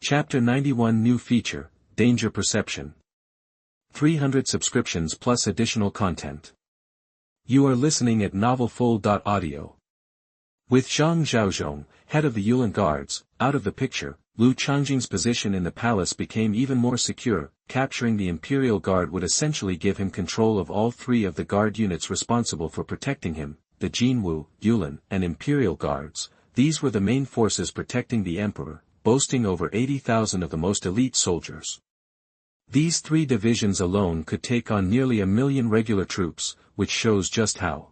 Chapter 91 New Feature, Danger Perception. 300 subscriptions plus additional content. You are listening at novelfull.audio. With Zhang Zhaozhong, head of the Yulin Guards, out of the picture, Lu Changjing's position in the palace became even more secure. Capturing the Imperial Guard would essentially give him control of all three of the guard units responsible for protecting him, the Jinwu, Yulin, and Imperial Guards. These were the main forces protecting the Emperor, boasting over 80,000 of the most elite soldiers. These three divisions alone could take on nearly 1 million regular troops, which shows just how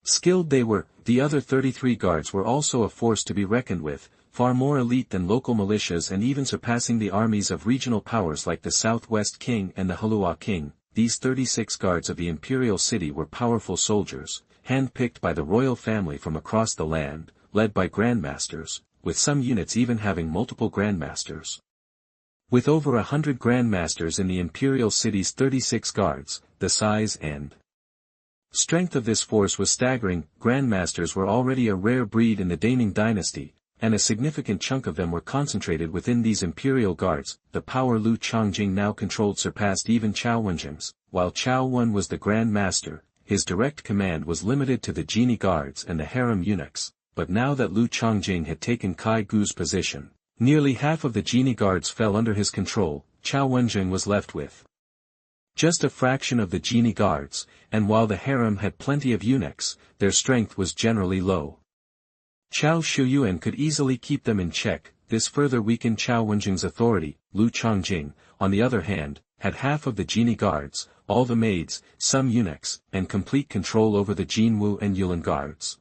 skilled they were. The other 33 guards were also a force to be reckoned with, far more elite than local militias and even surpassing the armies of regional powers like the Southwest King and the Halua King. These 36 guards of the imperial city were powerful soldiers, handpicked by the royal family from across the land, led by Grandmasters, with some units even having multiple Grandmasters. With over 100 Grandmasters in the imperial city's 36 guards, the size and strength of this force was staggering. Grandmasters were already a rare breed in the Daiming dynasty, and a significant chunk of them were concentrated within these imperial guards. The power Lu Changjing now controlled surpassed even Xuanhuan's. While Xuanhuan was the Grand Master, his direct command was limited to the genie guards and the harem eunuchs. But now that Lu Changjing had taken Kai Gu's position, nearly half of the genie guards fell under his control. Xuanhuan was left with just a fraction of the genie guards, and while the harem had plenty of eunuchs, their strength was generally low. Chao Shuyuan could easily keep them in check. This further weakened Xuanhuan's authority. Lu Changjing, on the other hand, had half of the genie guards, all the maids, some eunuchs, and complete control over the Jinwu and Yulin guards.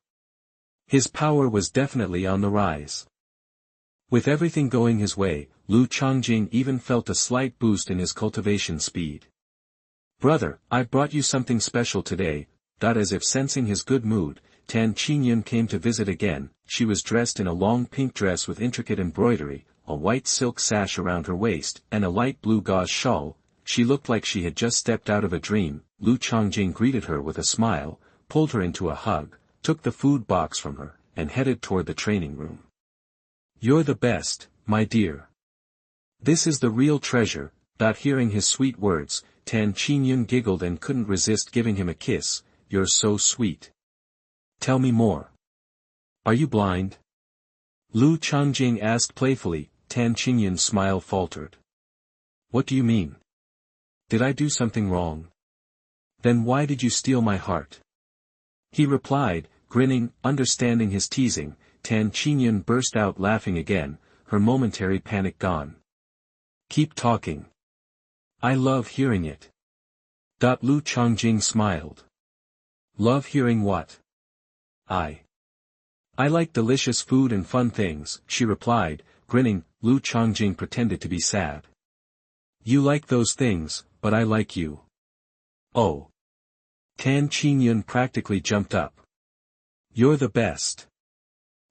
His power was definitely on the rise. With everything going his way, Lu Changjing even felt a slight boost in his cultivation speed. "Brother, I've brought you something special today." As if sensing his good mood, Tan Qingyun came to visit again. She was dressed in a long pink dress with intricate embroidery, a white silk sash around her waist, and a light blue gauze shawl. She looked like she had just stepped out of a dream. Lu Changjing greeted her with a smile, pulled her into a hug, took the food box from her, and headed toward the training room. "You're the best, my dear. This is the real treasure." Hearing his sweet words, Tan Qingyun giggled and couldn't resist giving him a kiss. "You're so sweet. Tell me more. Are you blind?" Lu Changjing asked playfully. Tan Qingyun's smile faltered. "What do you mean? Did I do something wrong? Then why did you steal my heart?" He replied, grinning. Understanding his teasing, Tan Qingyun burst out laughing again, her momentary panic gone. "Keep talking. I love hearing it." Lu Changjing smiled. "Love hearing what?" I like delicious food and fun things," she replied, grinning. Lu Changjing pretended to be sad. "You like those things, but I like you." "Oh." Tan Qingyun practically jumped up. "You're the best.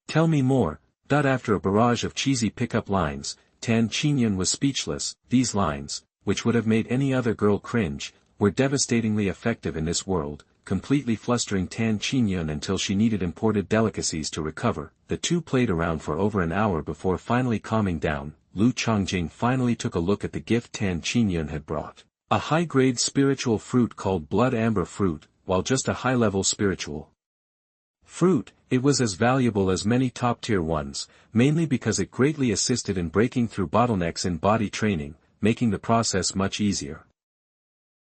Tell me more." After a barrage of cheesy pickup lines, Tan Qingyun was speechless. These lines, which would have made any other girl cringe, were devastatingly effective in this world, completely flustering Tan Qingyun until she needed imported delicacies to recover. The two played around for over an hour before finally calming down. Lu Changjing finally took a look at the gift Tan Qingyun had brought. A high-grade spiritual fruit called blood amber fruit, while just a high-level spiritual fruit, it was as valuable as many top-tier ones, mainly because it greatly assisted in breaking through bottlenecks in body training, making the process much easier.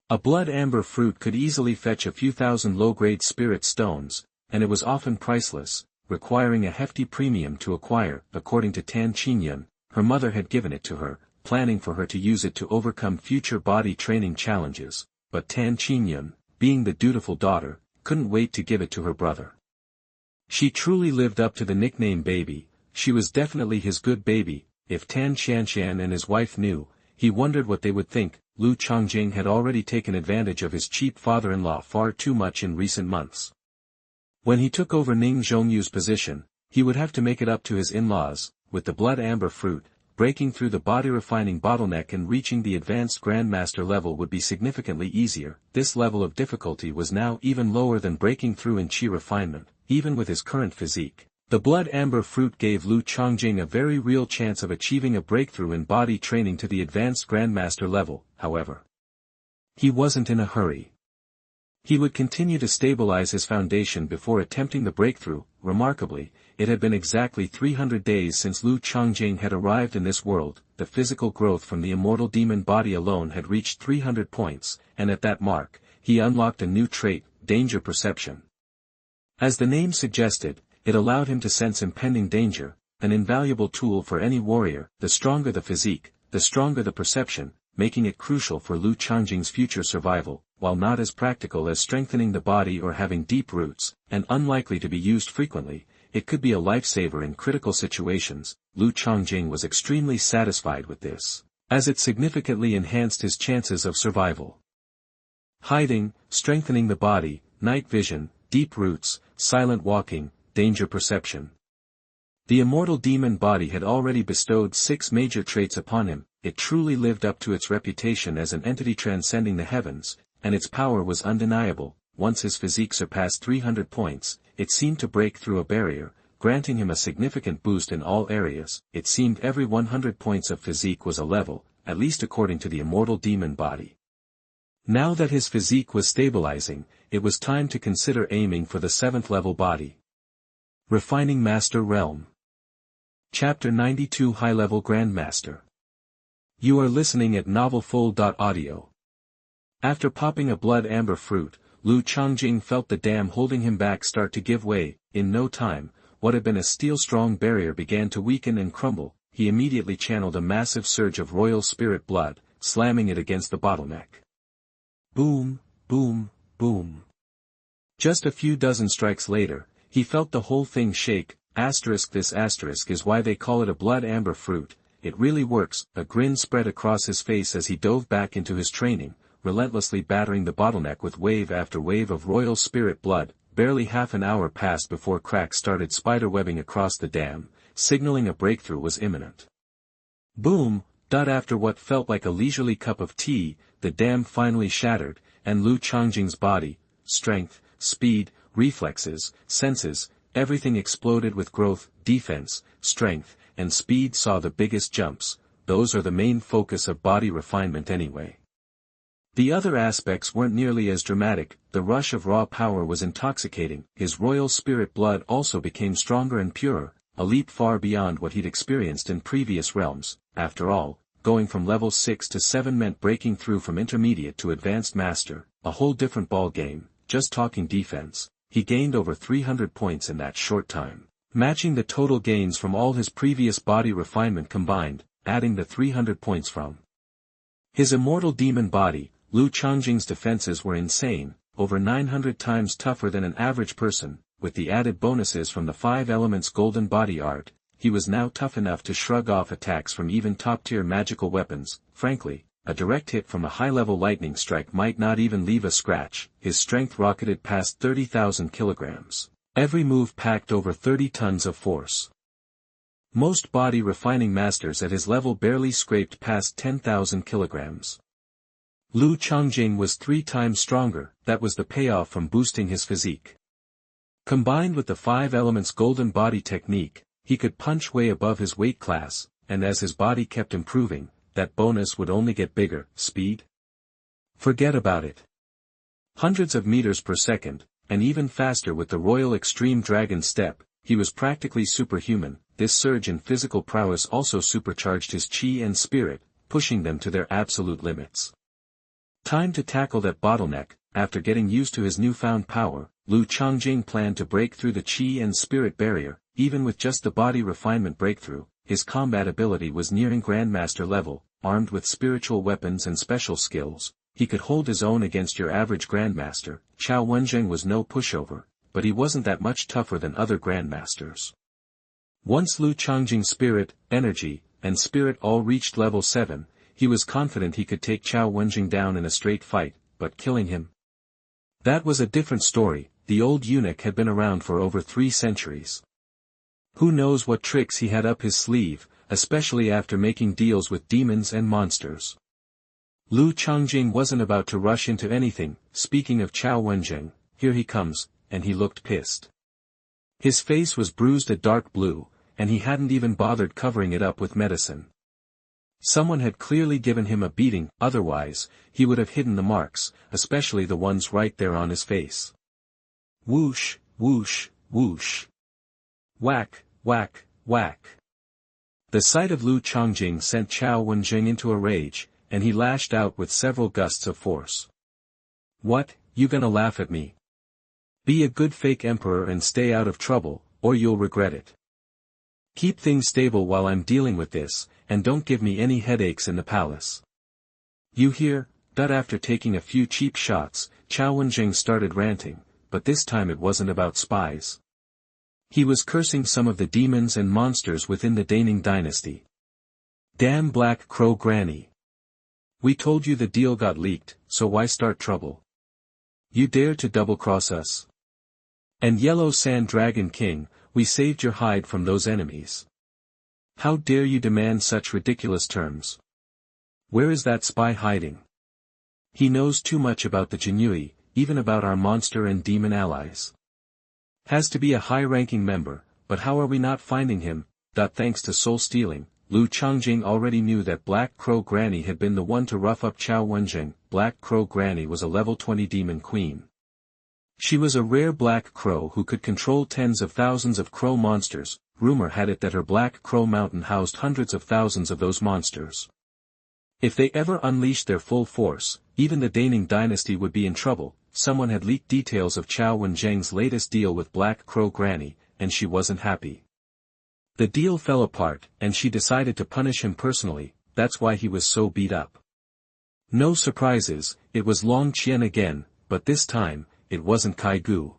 A blood amber fruit could easily fetch a few thousand low-grade spirit stones, and it was often priceless, requiring a hefty premium to acquire. According to Tan Qingyun, her mother had given it to her, planning for her to use it to overcome future body training challenges, but Tan Qingyun, being the dutiful daughter, couldn't wait to give it to her brother. She truly lived up to the nickname baby. She was definitely his good baby. If Tan Xianshan and his wife knew, he wondered what they would think. Lu Changjing had already taken advantage of his cheap father-in-law far too much in recent months. When he took over Ning Zhongyu's position, he would have to make it up to his in-laws. With the blood amber fruit, breaking through the body refining bottleneck and reaching the advanced Grandmaster level would be significantly easier. This level of difficulty was now even lower than breaking through in chi refinement. Even with his current physique, The blood amber fruit gave Lu Changjing a very real chance of achieving a breakthrough in body training to the advanced Grandmaster level, however. He wasn't in a hurry. He would continue to stabilize his foundation before attempting the breakthrough. Remarkably, it had been exactly 300 days since Lu Changjing had arrived in this world. The physical growth from the immortal demon body alone had reached 300 points, and at that mark, he unlocked a new trait, danger perception. As the name suggested, it allowed him to sense impending danger, an invaluable tool for any warrior. The stronger the physique, the stronger the perception, making it crucial for Lu Changjing's future survival, while not as practical as strengthening the body or having deep roots, and unlikely to be used frequently. It could be a lifesaver in critical situations. Lu Changjing was extremely satisfied with this, as it significantly enhanced his chances of survival. Hiding, strengthening the body, night vision, deep roots, silent walking, danger perception. The immortal demon body had already bestowed 6 major traits upon him. It truly lived up to its reputation as an entity transcending the heavens, and its power was undeniable. Once his physique surpassed 300 points, it seemed to break through a barrier, granting him a significant boost in all areas. It seemed every 100 points of physique was a level, at least according to the immortal demon body. Now that his physique was stabilizing, it was time to consider aiming for the 7th level body. Refining Master Realm. Chapter 92 High-Level Grandmaster. You are listening at novelfull.audio. After popping a blood amber fruit, Lu Changjing felt the dam holding him back start to give way. In no time, what had been a steel-strong barrier began to weaken and crumble. He immediately channeled a massive surge of royal spirit blood, slamming it against the bottleneck. Boom, boom, boom. Just a few dozen strikes later, he felt the whole thing shake. This asterisk is why they call it a blood amber fruit. It really works. A grin spread across his face as he dove back into his training, relentlessly battering the bottleneck with wave after wave of royal spirit blood. Barely half an hour passed before cracks started spiderwebbing across the dam, signaling a breakthrough was imminent. Boom! After what felt like a leisurely cup of tea, the dam finally shattered, and Lu Changjing's body, strength, speed, reflexes, senses, everything exploded with growth. Defense, strength, and speed saw the biggest jumps. Those are the main focus of body refinement anyway. The other aspects weren't nearly as dramatic. The rush of raw power was intoxicating. His royal spirit blood also became stronger and purer, a leap far beyond what he'd experienced in previous realms. After all, going from level 6 to 7 meant breaking through from intermediate to advanced master, a whole different ball game. Just talking defense, he gained over 300 points in that short time, matching the total gains from all his previous body refinement combined, adding the 300 points from his immortal demon body. Lu Changjing's defenses were insane, over 900 times tougher than an average person. With the added bonuses from the 5 elements golden body art, he was now tough enough to shrug off attacks from even top-tier magical weapons. Frankly, a direct hit from a high-level lightning strike might not even leave a scratch. His strength rocketed past 30,000 kilograms. Every move packed over 30 tons of force. Most body refining masters at his level barely scraped past 10,000 kilograms. Lu Changjing was 3 times stronger. That was the payoff from boosting his physique. Combined with the 5 elements golden body technique, he could punch way above his weight class, and as his body kept improving, that bonus would only get bigger. Speed? Forget about it. Hundreds of meters per second, and even faster with the Royal Extreme Dragon Step. He was practically superhuman. This surge in physical prowess also supercharged his chi and spirit, pushing them to their absolute limits. Time to tackle that bottleneck. After getting used to his newfound power, Lu Changjing planned to break through the chi and spirit barrier. Even with just the body refinement breakthrough, his combat ability was nearing Grandmaster level. Armed with spiritual weapons and special skills, he could hold his own against your average Grandmaster. Xuanhuan was no pushover, but he wasn't that much tougher than other Grandmasters. Once Lu Changjing's spirit, energy, and spirit all reached level 7, he was confident he could take Xuanhuan down in a straight fight, but killing him? That was a different story. The old eunuch had been around for over 3 centuries. Who knows what tricks he had up his sleeve, especially after making deals with demons and monsters. Lu Changjing wasn't about to rush into anything. Speaking of Xuanhuan, here he comes, and he looked pissed. His face was bruised a dark blue, and he hadn't even bothered covering it up with medicine. Someone had clearly given him a beating, otherwise, he would have hidden the marks, especially the ones right there on his face. Whoosh, whoosh, whoosh. Whack, whack, whack. The sight of Lu Changjing sent Xuanhuan into a rage, and he lashed out with several gusts of force. What, you gonna laugh at me? Be a good fake emperor and stay out of trouble, or you'll regret it. Keep things stable while I'm dealing with this, and don't give me any headaches in the palace. You hear? After taking a few cheap shots, Xuanhuan started ranting, but this time it wasn't about spies. He was cursing some of the demons and monsters within the Daning dynasty. Damn Black Crow Granny. We told you the deal got leaked, so why start trouble? You dare to double-cross us? And Yellow Sand Dragon King, we saved your hide from those enemies. How dare you demand such ridiculous terms? Where is that spy hiding? He knows too much about the Jinui, even about our monster and demon allies. Has to be a high-ranking member, but how are we not finding him? Thanks to soul stealing, Lu Changjing already knew that Black Crow Granny had been the one to rough up Xuanhuan. Black Crow Granny was a level 20 demon queen. She was a rare black crow who could control tens of thousands of crow monsters. Rumor had it that her Black Crow Mountain housed hundreds of thousands of those monsters. If they ever unleashed their full force, even the Daning dynasty would be in trouble. Someone had leaked details of Xuanhuan's latest deal with Black Crow Granny, and she wasn't happy. The deal fell apart, and she decided to punish him personally. That's why he was so beat up. No surprises, it was Long Qian again, but this time, it wasn't Kai Gu.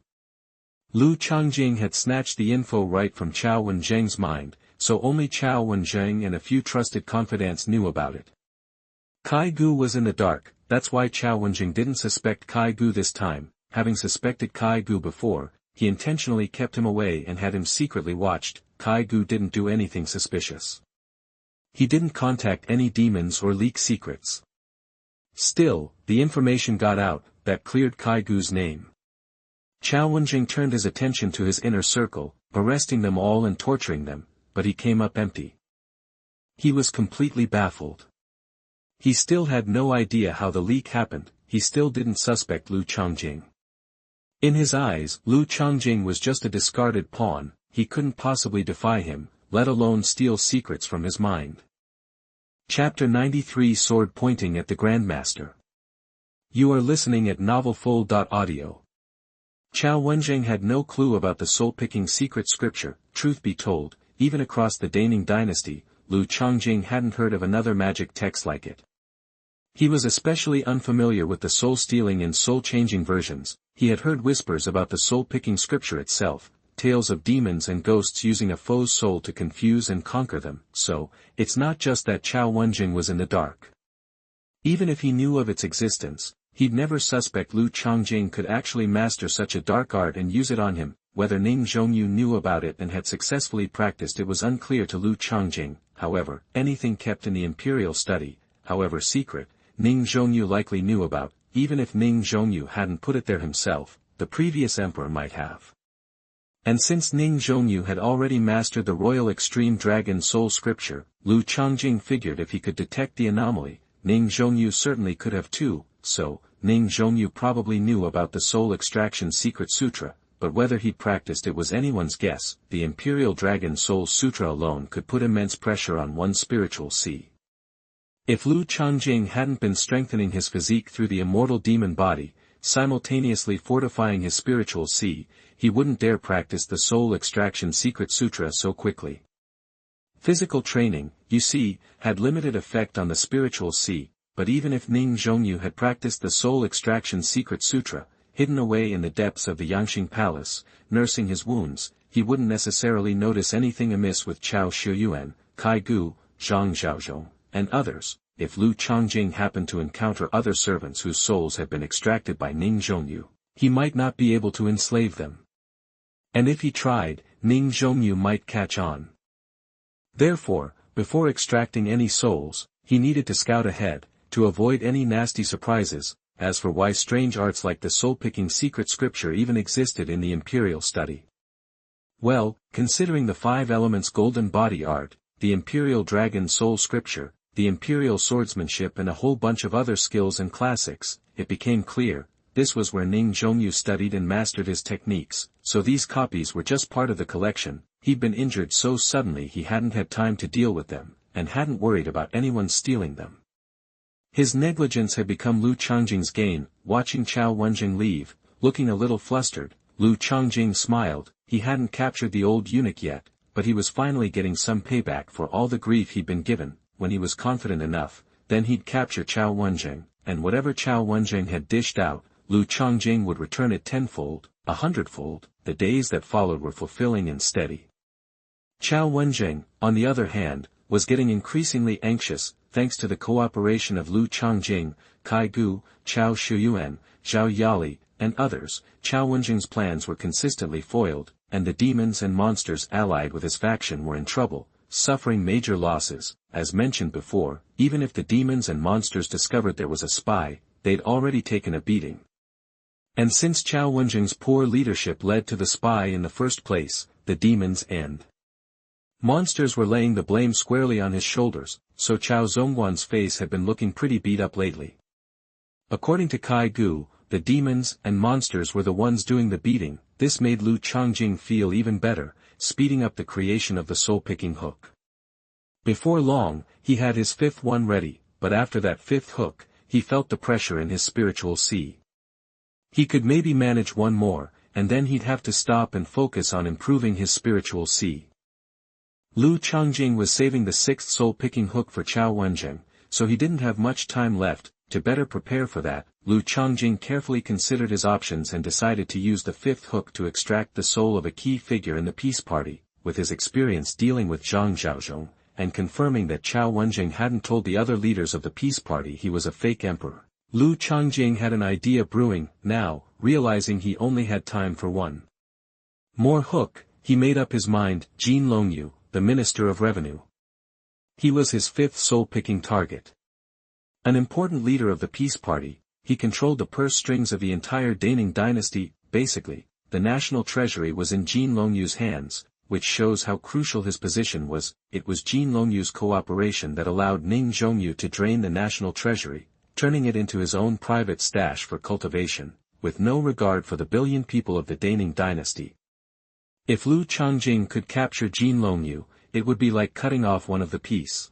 Lu Changjing had snatched the info right from Xuanhuan's mind, so only Xuanhuan and a few trusted confidants knew about it. Kai Gu was in the dark. That's why Xuanhuan didn't suspect Kai Gu this time. Having suspected Kai Gu before, he intentionally kept him away and had him secretly watched. Kai Gu didn't do anything suspicious. He didn't contact any demons or leak secrets. Still, the information got out, that cleared Kai Gu's name. Xuanhuan turned his attention to his inner circle, arresting them all and torturing them, but he came up empty. He was completely baffled. He still had no idea how the leak happened. He still didn't suspect Lu Changjing. In his eyes, Lu Changjing was just a discarded pawn. He couldn't possibly defy him, let alone steal secrets from his mind. Chapter 93 Sword Pointing at the Grandmaster. You are listening at novelfull.audio. Xuanhuan had no clue about the soul-picking secret scripture. Truth be told, even across the Daning dynasty, Lu Changjing hadn't heard of another magic text like it. He was especially unfamiliar with the soul-stealing and soul-changing versions. He had heard whispers about the soul-picking scripture itself, tales of demons and ghosts using a foe's soul to confuse and conquer them, so, it's not just that Xuanhuan was in the dark. Even if he knew of its existence, he'd never suspect Lu Changjing could actually master such a dark art and use it on him. Whether Ning Zhongyu knew about it and had successfully practiced it was unclear to Lu Changjing. However, anything kept in the Imperial study, however secret, Ning Zhongyu likely knew about. Even if Ning Zhongyu hadn't put it there himself, the previous emperor might have. And since Ning Zhongyu had already mastered the Royal Extreme Dragon Soul Scripture, Lu Changjing figured if he could detect the anomaly, Ning Zhongyu certainly could have too. So, Ning Zhongyu probably knew about the Soul Extraction Secret Sutra, but whether he'd practiced it was anyone's guess. The Imperial Dragon Soul Sutra alone could put immense pressure on one's spiritual sea. If Lu Changjing hadn't been strengthening his physique through the immortal demon body, simultaneously fortifying his spiritual sea, he wouldn't dare practice the Soul Extraction Secret Sutra so quickly. Physical training, you see, had limited effect on the spiritual sea, but even if Ning Zhongyu had practiced the Soul Extraction Secret Sutra, hidden away in the depths of the Yangqing Palace, nursing his wounds, he wouldn't necessarily notice anything amiss with Chao Shiyuan, Kai Gu, Zhang Xiaozhong, and others. If Lu Changjing happened to encounter other servants whose souls had been extracted by Ning Zhongyu, he might not be able to enslave them. And if he tried, Ning Zhongyu might catch on. Therefore, before extracting any souls, he needed to scout ahead, to avoid any nasty surprises. As for why strange arts like the soul-picking secret scripture even existed in the Imperial study, Well, considering the 5 elements golden body art, the Imperial dragon soul scripture, the Imperial swordsmanship and a whole bunch of other skills and classics, it became clear, this was where Ning Zhongyu studied and mastered his techniques, so these copies were just part of the collection. He'd been injured so suddenly he hadn't had time to deal with them, and hadn't worried about anyone stealing them. His negligence had become Lu Changjing's gain. Watching Xuanhuan leave, looking a little flustered, Lu Changjing smiled. He hadn't captured the old eunuch yet, but he was finally getting some payback for all the grief he'd been given. When he was confident enough, then he'd capture Xuanhuan, and whatever Xuanhuan had dished out, Lu Changjing would return it tenfold, 100-fold. The days that followed were fulfilling and steady. Xuanhuan, on the other hand, was getting increasingly anxious, thanks to the cooperation of Lu Changjing, Kai Gu, Chao Shuyuan, Zhao Yali, and others. Xuanhuan's plans were consistently foiled, and the demons and monsters allied with his faction were in trouble, suffering major losses. As mentioned before, even if the demons and monsters discovered there was a spy, they'd already taken a beating. And since Xuanhuan's poor leadership led to the spy in the first place, the demons and monsters were laying the blame squarely on his shoulders, so Chao Zhongguan's face had been looking pretty beat up lately. According to Kai Gu, the demons and monsters were the ones doing the beating. This made Lu Changjing feel even better, speeding up the creation of the soul-picking hook. Before long, he had his 5th one ready, but after that 5th hook, he felt the pressure in his spiritual sea. He could maybe manage one more, and then he'd have to stop and focus on improving his spiritual sea. Lu Changjing was saving the 6th soul-picking hook for Xuanhuan, so he didn't have much time left. To better prepare for that, Lu Changjing carefully considered his options and decided to use the 5th hook to extract the soul of a key figure in the peace party. With his experience dealing with Zhang Zhaozhong, and confirming that Xuanhuan hadn't told the other leaders of the peace party he was a fake emperor, Lu Changjing had an idea brewing. Now, realizing he only had time for one more hook, he made up his mind. Jin Longyu, the Minister of Revenue. He was his 5th soul-picking target. An important leader of the peace party, he controlled the purse strings of the entire Daning dynasty. Basically, the national treasury was in Jin Longyu's hands, which shows how crucial his position was. It was Jin Longyu's cooperation that allowed Ning Zhongyu to drain the national treasury, turning it into his own private stash for cultivation, with no regard for the billion people of the Daning dynasty. If Lu Changjing could capture Jin Longyu, it would be like cutting off one of the peace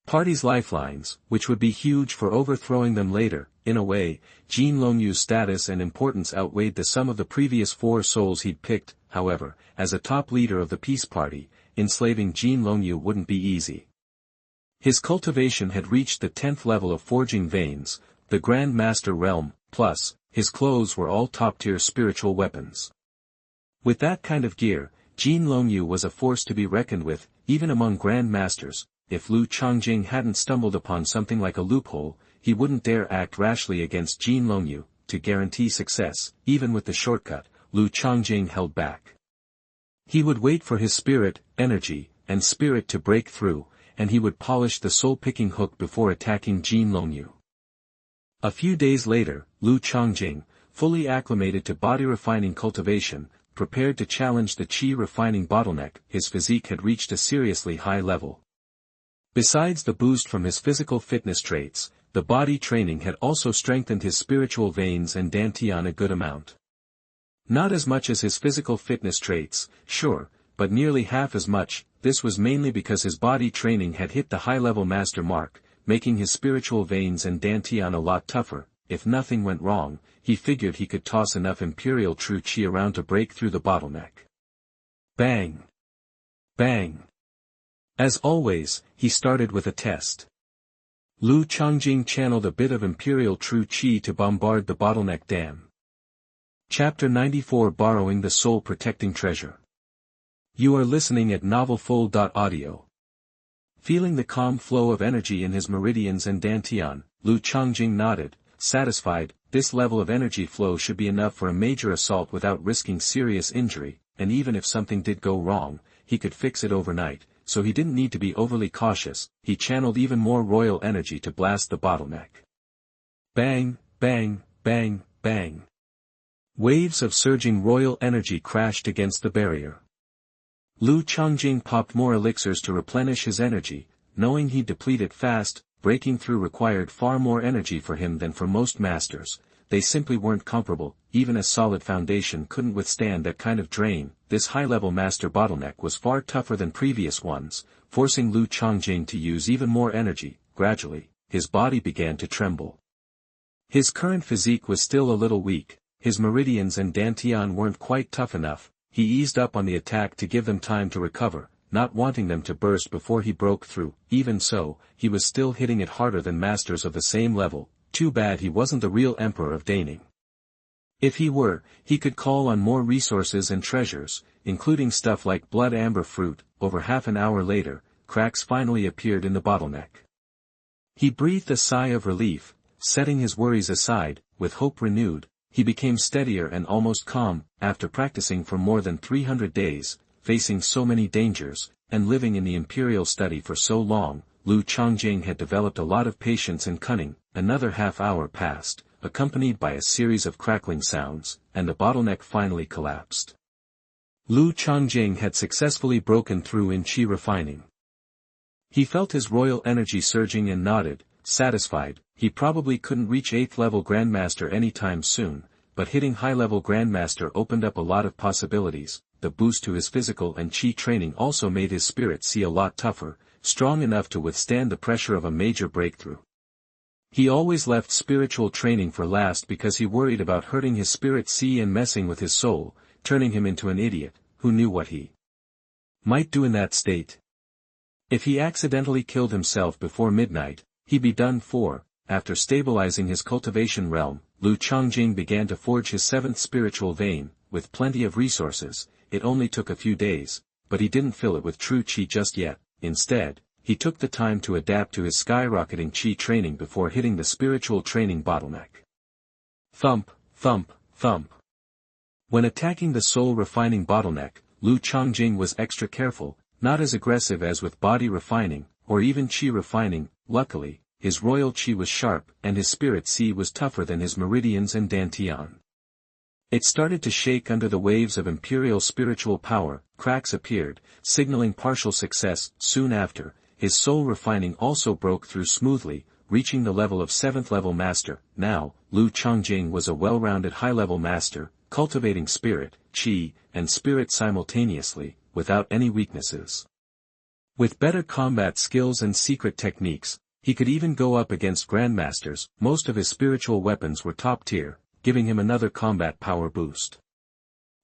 party's lifelines, which would be huge for overthrowing them later. In a way, Jin Longyu's status and importance outweighed the sum of the previous 4 souls he'd picked. However, as a top leader of the peace party, enslaving Jin Longyu wouldn't be easy. His cultivation had reached the 10th level of forging veins, the Grandmaster realm, plus, his clothes were all top-tier spiritual weapons. With that kind of gear, Jin Longyu was a force to be reckoned with, even among Grandmasters. If Lu Changjing hadn't stumbled upon something like a loophole, he wouldn't dare act rashly against Jin Longyu. To guarantee success, even with the shortcut, Lu Changjing held back. He would wait for his spirit, energy, and spirit to break through, and he would polish the soul-picking hook before attacking Jin Longyu. A few days later, Lu Changjing, fully acclimated to body-refining cultivation, prepared to challenge the qi-refining bottleneck. His physique had reached a seriously high level. Besides the boost from his physical fitness traits, the body training had also strengthened his spiritual veins and dantian a good amount. Not as much as his physical fitness traits, sure, but nearly half as much. This was mainly because his body training had hit the high-level master mark, making his spiritual veins and dantian a lot tougher. If nothing went wrong, he figured he could toss enough Imperial true qi around to break through the bottleneck. Bang! Bang! As always, he started with a test. Lu Changjing channeled a bit of Imperial true qi to bombard the bottleneck dam. Chapter 94 Borrowing the Soul-Protecting Treasure. You are listening at novelfull.audio. Feeling the calm flow of energy in his meridians and dantian, Lu Changjing nodded, satisfied. This level of energy flow should be enough for a major assault without risking serious injury, and even if something did go wrong, he could fix it overnight. So he didn't need to be overly cautious. He channeled even more royal energy to blast the bottleneck. Bang, bang, bang, bang. Waves of surging royal energy crashed against the barrier. Lu Changjing popped more elixirs to replenish his energy, knowing he'd deplete it fast. Breaking through required far more energy for him than for most masters. They simply weren't comparable. Even a solid foundation couldn't withstand that kind of drain. This high-level master bottleneck was far tougher than previous ones, forcing Lu Changjing to use even more energy. Gradually, his body began to tremble. His current physique was still a little weak, his meridians and dantian weren't quite tough enough. He eased up on the attack to give them time to recover, not wanting them to burst before he broke through. Even so, he was still hitting it harder than masters of the same level. Too bad he wasn't the real emperor of Daning. If he were, he could call on more resources and treasures, including stuff like blood amber fruit. Over half an hour later, cracks finally appeared in the bottleneck. He breathed a sigh of relief, setting his worries aside. With hope renewed, he became steadier and almost calm. After practicing for more than 300 days, facing so many dangers, and living in the Imperial study for so long, Lu Changjing had developed a lot of patience and cunning. Another half hour passed, accompanied by a series of crackling sounds, and the bottleneck finally collapsed. Lu Changjing had successfully broken through in qi refining. He felt his royal energy surging and nodded, satisfied. He probably couldn't reach 8th level Grandmaster anytime soon, but hitting high-level Grandmaster opened up a lot of possibilities. The boost to his physical and qi training also made his spirit see a lot tougher, strong enough to withstand the pressure of a major breakthrough. He always left spiritual training for last because he worried about hurting his spirit see and messing with his soul, turning him into an idiot. Who knew what he might do in that state? If he accidentally killed himself before midnight, he'd be done for. After stabilizing his cultivation realm, Lu Changjing began to forge his 7th spiritual vein. With plenty of resources, it only took a few days, but he didn't fill it with true qi just yet. Instead, he took the time to adapt to his skyrocketing qi training before hitting the spiritual training bottleneck. Thump, thump, thump. When attacking the soul refining bottleneck, Lu Changjing was extra careful, not as aggressive as with body refining, or even qi refining. Luckily, his royal qi was sharp, and his spirit qi was tougher than his meridians and dantian. It started to shake under the waves of imperial spiritual power. Cracks appeared, signaling partial success. Soon after, his soul refining also broke through smoothly, reaching the level of 7th level master. Now, Lu Changjing was a well-rounded high-level master, cultivating spirit, qi, and spirit simultaneously, without any weaknesses. With better combat skills and secret techniques, he could even go up against grandmasters. Most of his spiritual weapons were top tier, giving him another combat power boost.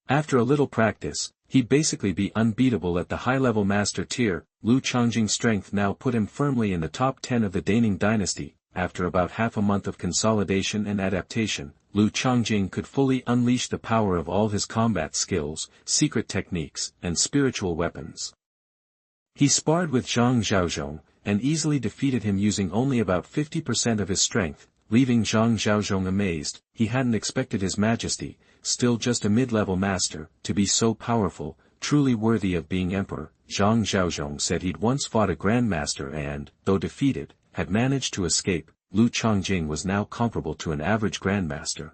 After a little practice, he'd basically be unbeatable at the high-level master tier. Lu Changjing's strength now put him firmly in the top 10 of the Daning dynasty. After about half a month of consolidation and adaptation, Lu Changjing could fully unleash the power of all his combat skills, secret techniques, and spiritual weapons. He sparred with Zhang Zhaozhong, and easily defeated him using only about 50% of his strength, leaving Zhang Zhaozhong amazed. He hadn't expected His Majesty, still just a mid-level master, to be so powerful, truly worthy of being emperor. Zhang Zhaozhong said he'd once fought a grandmaster and, though defeated, had managed to escape. Lu Changjing was now comparable to an average grandmaster.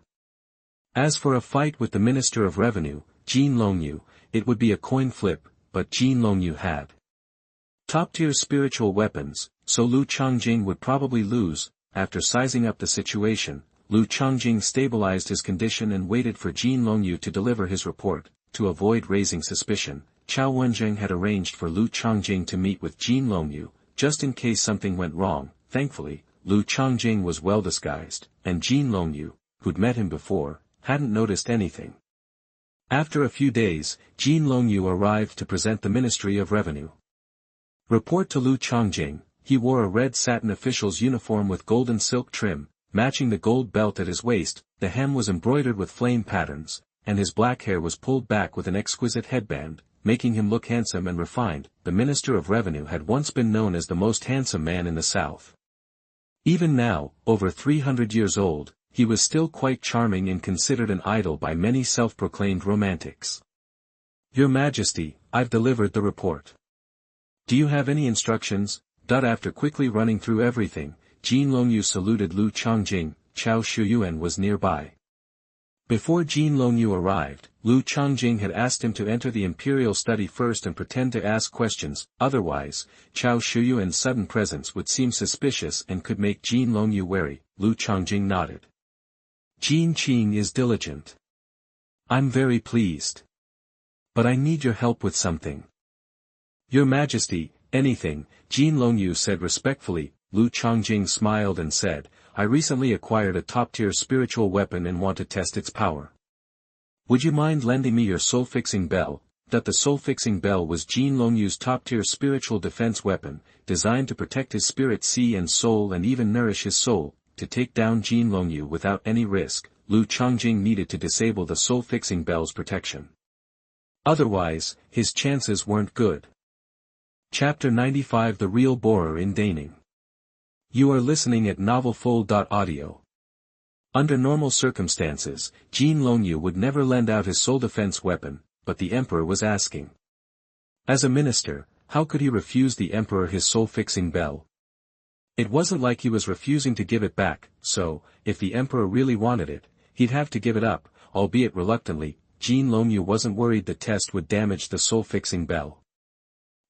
As for a fight with the Minister of Revenue, Jin Longyu, it would be a coin flip, but Jin Longyu had top-tier spiritual weapons, so Lu Changjing would probably lose. After sizing up the situation, Lu Changjing stabilized his condition and waited for Jin Longyu to deliver his report. To avoid raising suspicion, Xuanhuan had arranged for Lu Changjing to meet with Jin Longyu, just in case something went wrong. Thankfully, Lu Changjing was well disguised, and Jin Longyu, who'd met him before, hadn't noticed anything. After a few days, Jin Longyu arrived to present the Ministry of Revenue. Report to Lu Changjing. He wore a red satin official's uniform with golden silk trim, matching the gold belt at his waist. The hem was embroidered with flame patterns, and his black hair was pulled back with an exquisite headband, making him look handsome and refined. The Minister of Revenue had once been known as the most handsome man in the South. Even now, over 300 years old, he was still quite charming and considered an idol by many self-proclaimed romantics. Your Majesty, I've delivered the report. Do you have any instructions? After quickly running through everything, Jin Longyu saluted Lu Changjing. Chao Shuyuan was nearby. Before Jin Longyu arrived, Lu Changjing had asked him to enter the Imperial study first and pretend to ask questions, otherwise, Chao Shuyuan's sudden presence would seem suspicious and could make Jin Longyu wary. Lu Changjing nodded. Jin Qing is diligent. I'm very pleased. But I need your help with something. Your Majesty, anything, Jin Longyu said respectfully. Lu Changjing smiled and said, I recently acquired a top-tier spiritual weapon and want to test its power. Would you mind lending me your soul-fixing bell? The soul-fixing bell was Jin Longyu's top-tier spiritual defense weapon, designed to protect his spirit sea and soul and even nourish his soul. To take down Jin Longyu without any risk, Lu Changjing needed to disable the soul-fixing bell's protection. Otherwise, his chances weren't good. Chapter 95 The Real Borer in Daning. You are listening at novelfull.audio. Under normal circumstances, Jin Longyu would never lend out his soul defense weapon, but the Emperor was asking. As a minister, how could he refuse the Emperor his soul-fixing bell? It wasn't like he was refusing to give it back, so, if the Emperor really wanted it, he'd have to give it up, albeit reluctantly. Jin Longyu wasn't worried the test would damage the soul-fixing bell.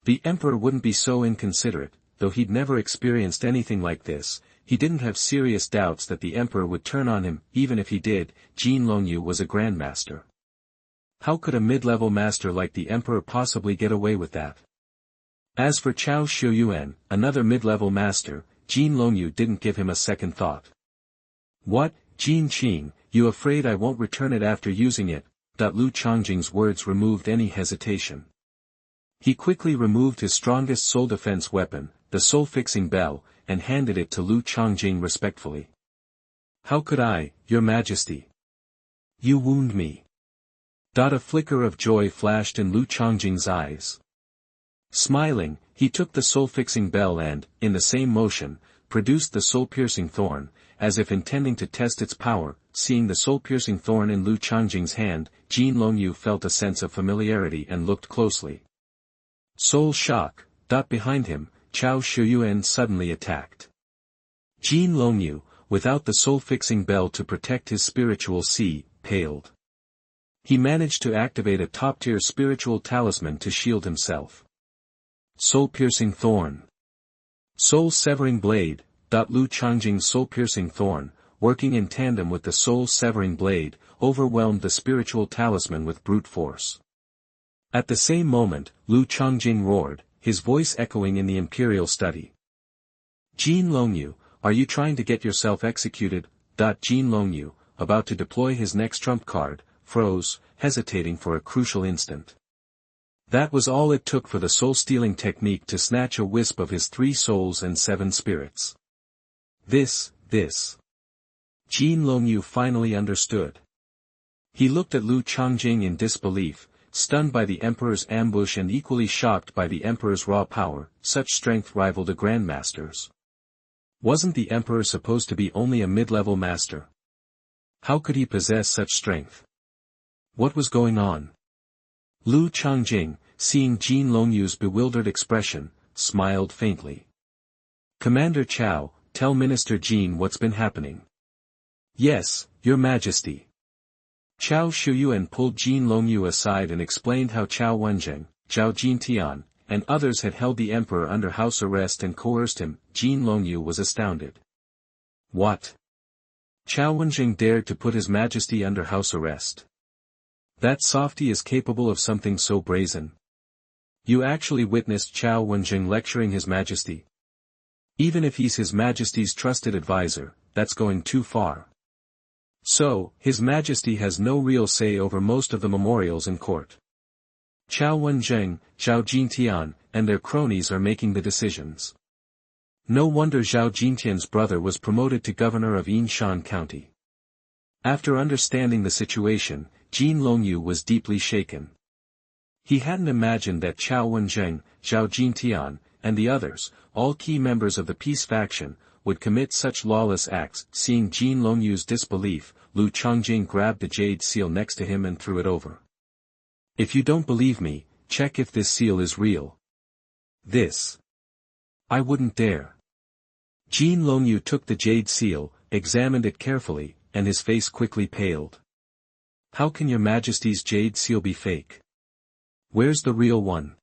The Emperor wouldn't be so inconsiderate. Though he'd never experienced anything like this, he didn't have serious doubts that the Emperor would turn on him. Even if he did, Jin Longyu was a Grandmaster. How could a mid-level master like the Emperor possibly get away with that? As for Chao Shuyuan, another mid-level master, Jin Longyu didn't give him a second thought. What, Jin Qing, you afraid I won't return it after using it? Lu Changjing's words removed any hesitation. He quickly removed his strongest soul defense weapon, the soul-fixing bell, and handed it to Lu Changjing respectfully. How could I, Your Majesty? You wound me. A flicker of joy flashed in Lu Changjing's eyes. Smiling, he took the soul-fixing bell and, in the same motion, produced the soul-piercing thorn, as if intending to test its power. Seeing the soul-piercing thorn in Lu Changjing's hand, Jin Longyu felt a sense of familiarity and looked closely. Soul shock. Behind him, Chao Shuyuan suddenly attacked. Jin Longyu, without the soul-fixing bell to protect his spiritual sea, paled. He managed to activate a top-tier spiritual talisman to shield himself. Soul-piercing thorn. Soul-severing blade. Lu Changjing's soul-piercing thorn, working in tandem with the soul-severing blade, overwhelmed the spiritual talisman with brute force. At the same moment, Lu Changjing roared, his voice echoing in the Imperial study. Jin Longyu, are you trying to get yourself executed? Jin Longyu, about to deploy his next trump card, froze, hesitating for a crucial instant. That was all it took for the soul-stealing technique to snatch a wisp of his 3 souls and 7 spirits. This. Jin Longyu finally understood. He looked at Lu Changjing in disbelief, stunned by the Emperor's ambush and equally shocked by the Emperor's raw power. Such strength rivaled a Grandmaster's. Wasn't the Emperor supposed to be only a mid-level master? How could he possess such strength? What was going on? Lu Changjing, seeing Jin Longyu's bewildered expression, smiled faintly. Commander Chao, tell Minister Jin what's been happening. Yes, Your Majesty. Chao Shuyuan pulled Jin Longyu aside and explained how Chao Wenjing, Zhao Jintian, and others had held the Emperor under house arrest and coerced him. Jin Longyu was astounded. What? Chao Wenjing dared to put His Majesty under house arrest? That softy is capable of something so brazen? You actually witnessed Chao Wenjing lecturing His Majesty? Even if he's His Majesty's trusted advisor, that's going too far. So, His Majesty has no real say over most of the memorials in court. Chao Wenjing, Zhao Jintian, and their cronies are making the decisions. No wonder Zhao Jintian's brother was promoted to governor of Yinshan County. After understanding the situation, Jin Longyu was deeply shaken. He hadn't imagined that Chao Wenjing, Zhao Jintian, and the others, all key members of the peace faction, would commit such lawless acts. Seeing Jin Longyu's disbelief, Lu Changjing grabbed the jade seal next to him and threw it over. If you don't believe me, check if this seal is real. This. I wouldn't dare. Jin Longyu took the jade seal, examined it carefully, and his face quickly paled. How can your majesty's jade seal be fake? Where's the real one?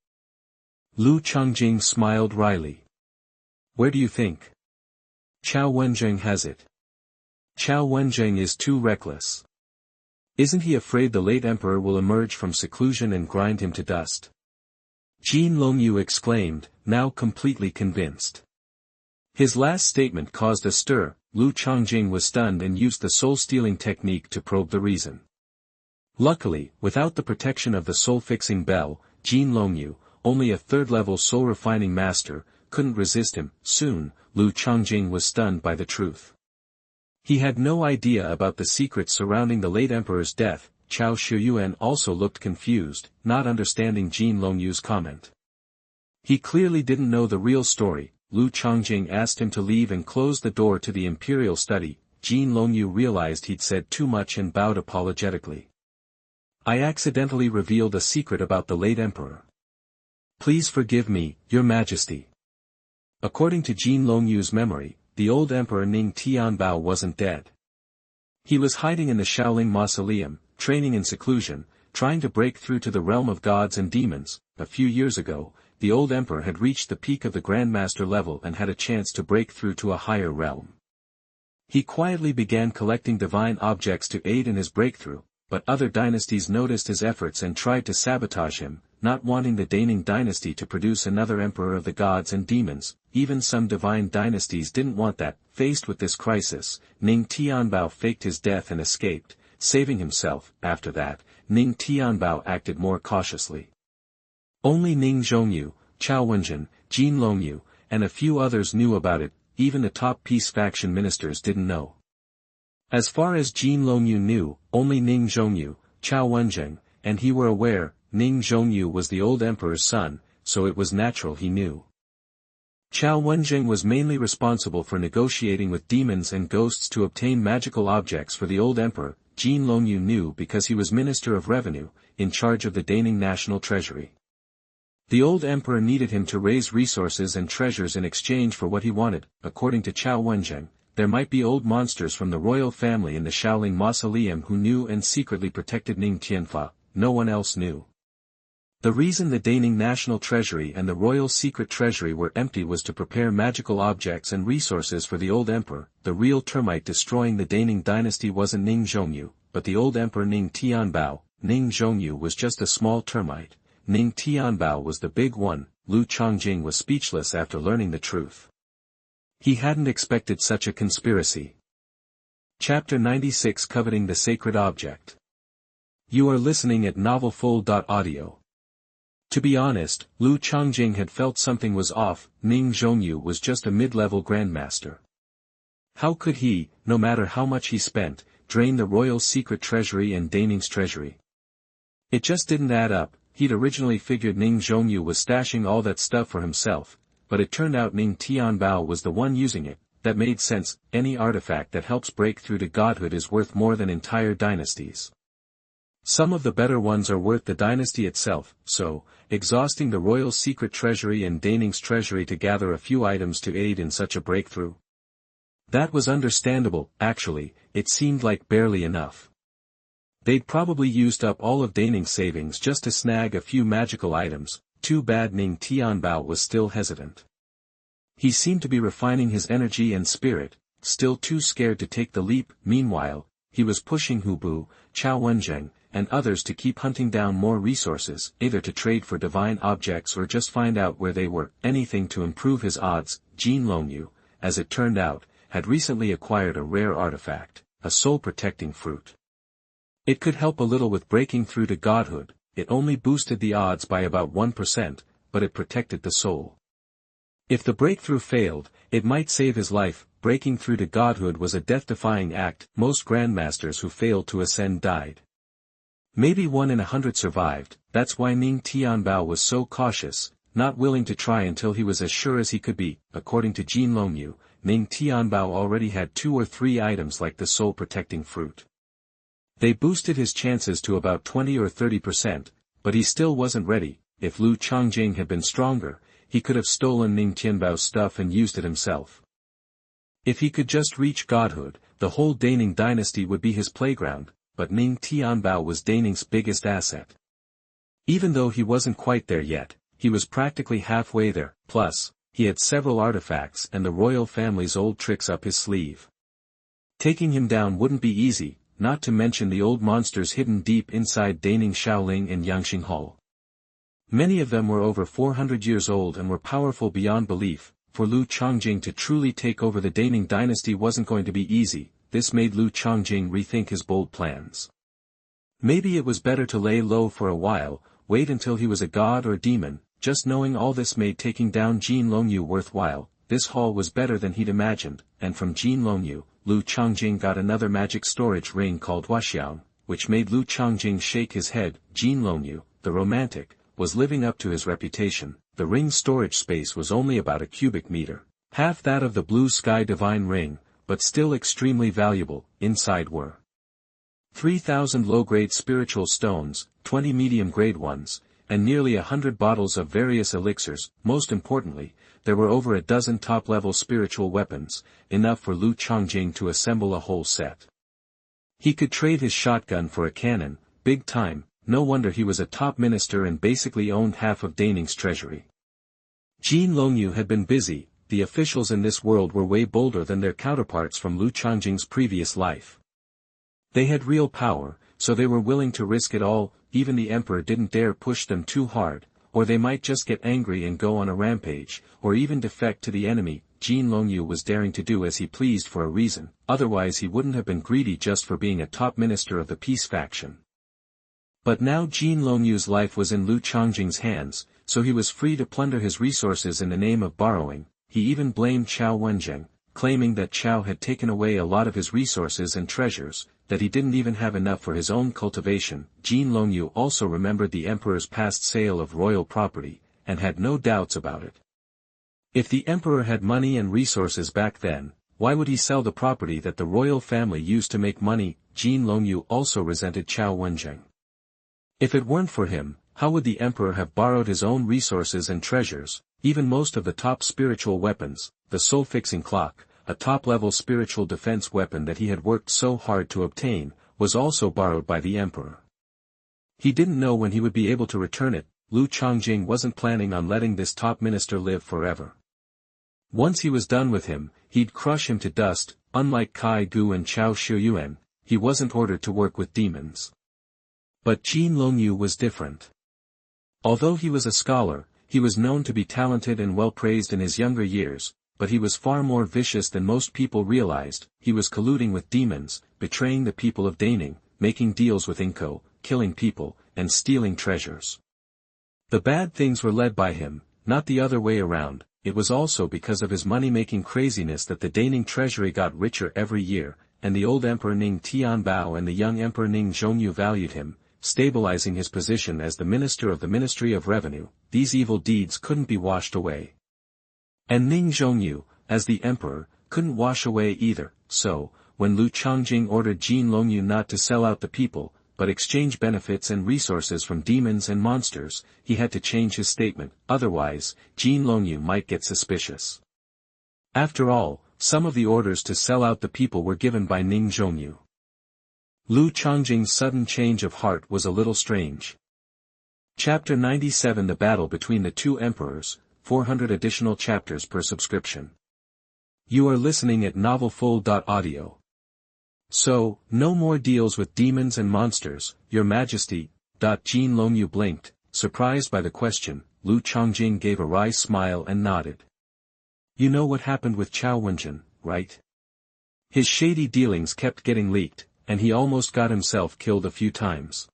Lu Changjing smiled wryly. Where do you think? Chao Wenjing has it. Chao Wenjing is too reckless. Isn't he afraid the late emperor will emerge from seclusion and grind him to dust? Jin Longyu exclaimed, now completely convinced. His last statement caused a stir. Lu Changjing was stunned and used the soul-stealing technique to probe the reason. Luckily, without the protection of the soul-fixing bell, Jin Longyu, only a third-level soul-refining master, couldn't resist him. Soon, Lu Changjing was stunned by the truth. He had no idea about the secrets surrounding the late emperor's death. Chao Shiyuan also looked confused, not understanding Jin Longyu's comment. He clearly didn't know the real story. Lu Changjing asked him to leave and closed the door to the Imperial study. Jin Longyu realized he'd said too much and bowed apologetically. I accidentally revealed a secret about the late emperor. Please forgive me, Your Majesty. According to Jin Longyu's memory, the old emperor Ning Tianbao wasn't dead. He was hiding in the Shaolin Mausoleum, training in seclusion, trying to break through to the realm of gods and demons. A few years ago, the old emperor had reached the peak of the Grandmaster level and had a chance to break through to a higher realm. He quietly began collecting divine objects to aid in his breakthrough, but other dynasties noticed his efforts and tried to sabotage him, not wanting the Daning dynasty to produce another emperor of the gods and demons. Even some divine dynasties didn't want that. Faced with this crisis, Ning Tianbao faked his death and escaped, saving himself. After that, Ning Tianbao acted more cautiously. Only Ning Zhongyu, Chao Wenjin, Jin Longyu, and a few others knew about it. Even the top peace faction ministers didn't know. As far as Jin Longyu knew, only Ning Zhongyu, Chao Wenjing, and he were aware. Ning Zhongyu was the old emperor's son, so it was natural he knew. Chao Wenjing was mainly responsible for negotiating with demons and ghosts to obtain magical objects for the old emperor. Jin Longyu knew because he was Minister of Revenue, in charge of the Daning National Treasury. The old emperor needed him to raise resources and treasures in exchange for what he wanted. According to Chao Wenjing, there might be old monsters from the royal family in the Shaolin Mausoleum who knew and secretly protected Ning Tianfa. No one else knew. The reason the Daning National Treasury and the Royal Secret Treasury were empty was to prepare magical objects and resources for the old emperor. The real termite destroying the Daning dynasty wasn't Ning Zhongyu, but the old emperor Ning Tianbao. Ning Zhongyu was just a small termite. Ning Tianbao was the big one. Lu Changjing was speechless after learning the truth. He hadn't expected such a conspiracy. Chapter 96 Coveting the Sacred Object. You are listening at novelfull.audio. To be honest, Lu Changjing had felt something was off. Ning Zhongyu was just a mid-level grandmaster. How could he, no matter how much he spent, drain the royal secret treasury and Daning's treasury? It just didn't add up. He'd originally figured Ning Zhongyu was stashing all that stuff for himself, but it turned out Ning Tianbao was the one using it. That made sense. Any artifact that helps break through to godhood is worth more than entire dynasties. Some of the better ones are worth the dynasty itself, so, exhausting the royal secret treasury and Daning's treasury to gather a few items to aid in such a breakthrough. That was understandable. Actually, it seemed like barely enough. They'd probably used up all of Daning's savings just to snag a few magical items. Too bad Ning Tianbao was still hesitant. He seemed to be refining his energy and spirit, still too scared to take the leap. Meanwhile, he was pushing Hubu, Chao Wenjing, and others to keep hunting down more resources, either to trade for divine objects or just find out where they were. Anything to improve his odds. Jin Longyu, as it turned out, had recently acquired a rare artifact, a soul-protecting fruit. It could help a little with breaking through to godhood. It only boosted the odds by about 1%, but it protected the soul. If the breakthrough failed, it might save his life. Breaking through to godhood was a death-defying act. Most grandmasters who failed to ascend died. Maybe 1 in 100 survived. That's why Ning Tianbao was so cautious, not willing to try until he was as sure as he could be. According to Jin Longyu, Ning Tianbao already had 2 or 3 items like the soul-protecting fruit. They boosted his chances to about 20 or 30%, but he still wasn't ready. If Lu Changjing had been stronger, he could have stolen Ning Tianbao's stuff and used it himself. If he could just reach godhood, the whole Daning dynasty would be his playground. but Ning Tianbao was Daning's biggest asset. Even though he wasn't quite there yet, he was practically halfway there, plus, he had several artifacts and the royal family's old tricks up his sleeve. Taking him down wouldn't be easy, not to mention the old monsters hidden deep inside Daning Shaoling and Yangxing Hall. Many of them were over 400 years old and were powerful beyond belief. For Lu Changjing to truly take over the Daning dynasty wasn't going to be easy. This made Lu Changjing rethink his bold plans. Maybe it was better to lay low for a while, wait until he was a god or demon. Just knowing all this made taking down Jin Longyu worthwhile. This haul was better than he'd imagined, and from Jin Longyu, Lu Changjing got another magic storage ring called Huaxiang, which made Lu Changjing shake his head. Jin Longyu, the romantic, was living up to his reputation. The ring's storage space was only about a cubic meter, half that of the blue sky divine ring, but still extremely valuable. Inside were 3,000 low-grade spiritual stones, 20 medium-grade ones, and nearly 100 bottles of various elixirs. Most importantly, there were over a dozen top-level spiritual weapons, enough for Lu Changjing to assemble a whole set. He could trade his shotgun for a cannon, big time. No wonder he was a top minister and basically owned half of Daning's treasury. Jin Longyu had been busy. The officials in this world were way bolder than their counterparts from Lu Changjing's previous life. They had real power, so they were willing to risk it all. Even the emperor didn't dare push them too hard, or they might just get angry and go on a rampage, or even defect to the enemy. Jin Longyu was daring to do as he pleased for a reason, otherwise he wouldn't have been greedy just for being a top minister of the peace faction. But now Jin Longyu's life was in Lu Changjing's hands, so he was free to plunder his resources in the name of borrowing. He even blamed Chao Wenjing, claiming that Chao had taken away a lot of his resources and treasures, that he didn't even have enough for his own cultivation. Jin Longyu also remembered the emperor's past sale of royal property, and had no doubts about it. If the emperor had money and resources back then, why would he sell the property that the royal family used to make money? Jin Longyu also resented Chao Wenjing. If it weren't for him, how would the emperor have borrowed his own resources and treasures? Even most of the top spiritual weapons, the soul-fixing clock, a top-level spiritual defense weapon that he had worked so hard to obtain, was also borrowed by the emperor. He didn't know when he would be able to return it. Lu Changjing wasn't planning on letting this top minister live forever. Once he was done with him, he'd crush him to dust. Unlike Kai Gu and Chao Shiyuan, he wasn't ordered to work with demons. But Jin Longyu was different. Although he was a scholar, he was known to be talented and well-praised in his younger years, but he was far more vicious than most people realized. He was colluding with demons, betraying the people of Daning, making deals with Inko, killing people, and stealing treasures. The bad things were led by him, not the other way around. It was also because of his money-making craziness that the Daning treasury got richer every year, and the old Emperor Ning Tianbao and the young Emperor Ning Zhongyu valued him, stabilizing his position as the minister of the Ministry of Revenue. These evil deeds couldn't be washed away. And Ning Zhongyu, as the emperor, couldn't wash away either. So, when Lu Changjing ordered Jin Longyu not to sell out the people, but exchange benefits and resources from demons and monsters, he had to change his statement, otherwise, Jin Longyu might get suspicious. After all, some of the orders to sell out the people were given by Ning Zhongyu. Lu Changjing's sudden change of heart was a little strange. Chapter 97: The Battle Between the Two Emperors, 400 additional chapters per subscription. You are listening at novelfull.audio. So, no more deals with demons and monsters, Your Majesty. Jin Longyu blinked, surprised by the question. Lu Changjing gave a wry smile and nodded. You know what happened with Chao Wenjin, right? His shady dealings kept getting leaked, and he almost got himself killed a few times.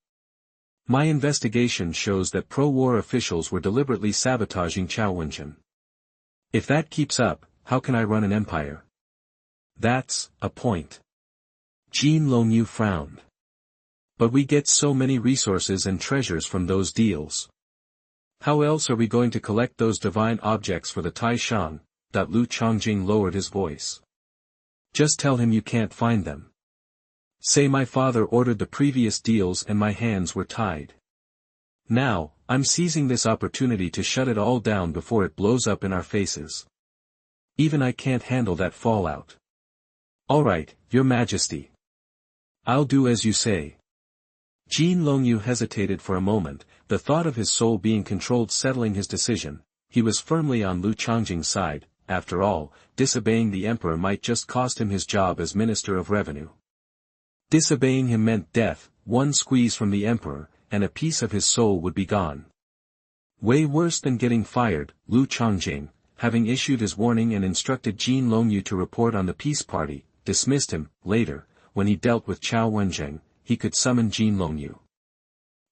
My investigation shows that pro-war officials were deliberately sabotaging Chao Wenjin. If that keeps up, how can I run an empire? That's a point. Jin Longyu frowned. But we get so many resources and treasures from those deals. How else are we going to collect those divine objects for the Tai Shan? Lu Changjing lowered his voice. Just tell him you can't find them. Say my father ordered the previous deals and my hands were tied. Now, I'm seizing this opportunity to shut it all down before it blows up in our faces. Even I can't handle that fallout. All right, Your Majesty. I'll do as you say. Jin Longyu hesitated for a moment, the thought of his soul being controlled settling his decision. He was firmly on Lu Changjing's side. After all, disobeying the emperor might just cost him his job as Minister of Revenue. Disobeying him meant death, one squeeze from the emperor, and a piece of his soul would be gone. Way worse than getting fired, Lu Changjing, having issued his warning and instructed Jin Longyu to report on the peace party, dismissed him. Later, when he dealt with Chao Wenjing, he could summon Jin Longyu.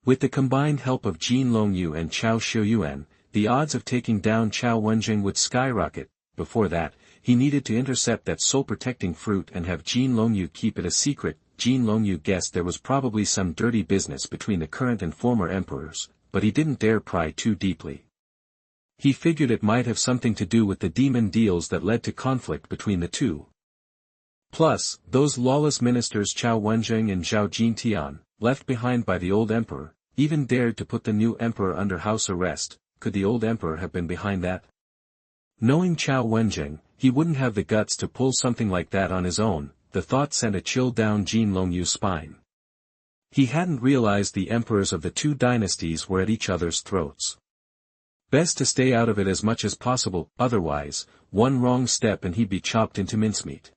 With the combined help of Jin Longyu and Chao Xuanhuan, the odds of taking down Chao Wenjing would skyrocket. Before that, he needed to intercept that soul-protecting fruit and have Jin Longyu keep it a secret. Jin Longyu guessed there was probably some dirty business between the current and former emperors, but he didn't dare pry too deeply. He figured it might have something to do with the demon deals that led to conflict between the two. Plus, those lawless ministers Chao Wenjing and Zhao Jintian, left behind by the old emperor, even dared to put the new emperor under house arrest. Could the old emperor have been behind that? Knowing Chao Wenjing, he wouldn't have the guts to pull something like that on his own. The thought sent a chill down Jin Longyu's spine. He hadn't realized the emperors of the two dynasties were at each other's throats. Best to stay out of it as much as possible, otherwise, one wrong step and he'd be chopped into mincemeat.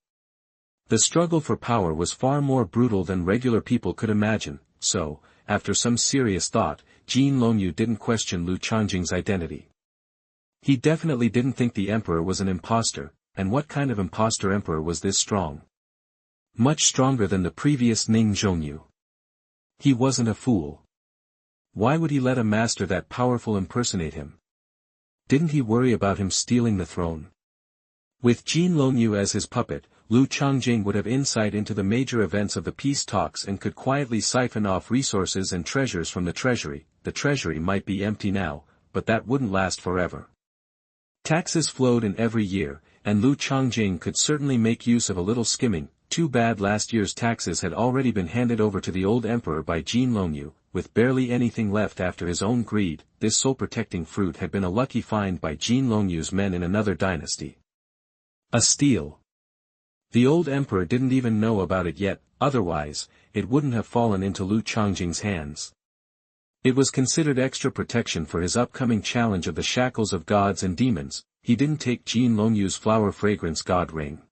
The struggle for power was far more brutal than regular people could imagine, so, after some serious thought, Jin Longyu didn't question Lu Changjing's identity. He definitely didn't think the emperor was an imposter, and what kind of imposter emperor was this strong? Much stronger than the previous Ning Zhongyu. He wasn't a fool. Why would he let a master that powerful impersonate him? Didn't he worry about him stealing the throne? With Jin Longyu as his puppet, Lu Changjing would have insight into the major events of the peace talks and could quietly siphon off resources and treasures from the treasury. The treasury might be empty now, but that wouldn't last forever. Taxes flowed in every year, and Lu Changjing could certainly make use of a little skimming. Too bad last year's taxes had already been handed over to the old emperor by Jin Longyu, with barely anything left after his own greed. This soul-protecting fruit had been a lucky find by Jin Longyu's men in another dynasty. A steal. The old emperor didn't even know about it yet, otherwise, it wouldn't have fallen into Lu Changjing's hands. It was considered extra protection for his upcoming challenge of the shackles of gods and demons. He didn't take Jin Longyu's flower fragrance god ring.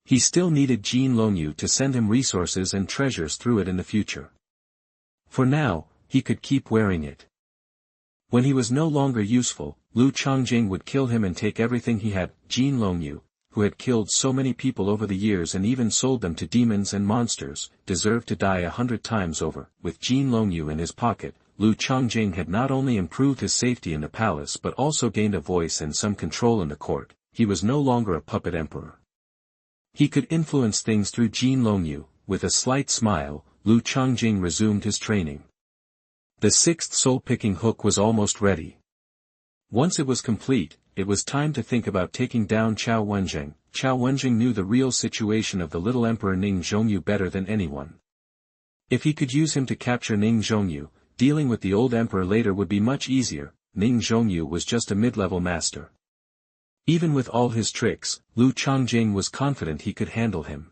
He still needed Jin Longyu to send him resources and treasures through it in the future. For now, he could keep wearing it. When he was no longer useful, Lu Changjing would kill him and take everything he had. Jin Longyu, who had killed so many people over the years and even sold them to demons and monsters, deserved to die 100 times over. With Jin Longyu in his pocket, Lu Changjing had not only improved his safety in the palace but also gained a voice and some control in the court. He was no longer a puppet emperor. He could influence things through Jin Longyu. With a slight smile, Lu Changjing resumed his training. The sixth soul-picking hook was almost ready. Once it was complete, it was time to think about taking down Chao Wenjing. Chao Wenjing knew the real situation of the little emperor Ning Zhongyu better than anyone. If he could use him to capture Ning Zhongyu, dealing with the old emperor later would be much easier. Ning Zhongyu was just a mid-level master. Even with all his tricks, Lu Changjing was confident he could handle him.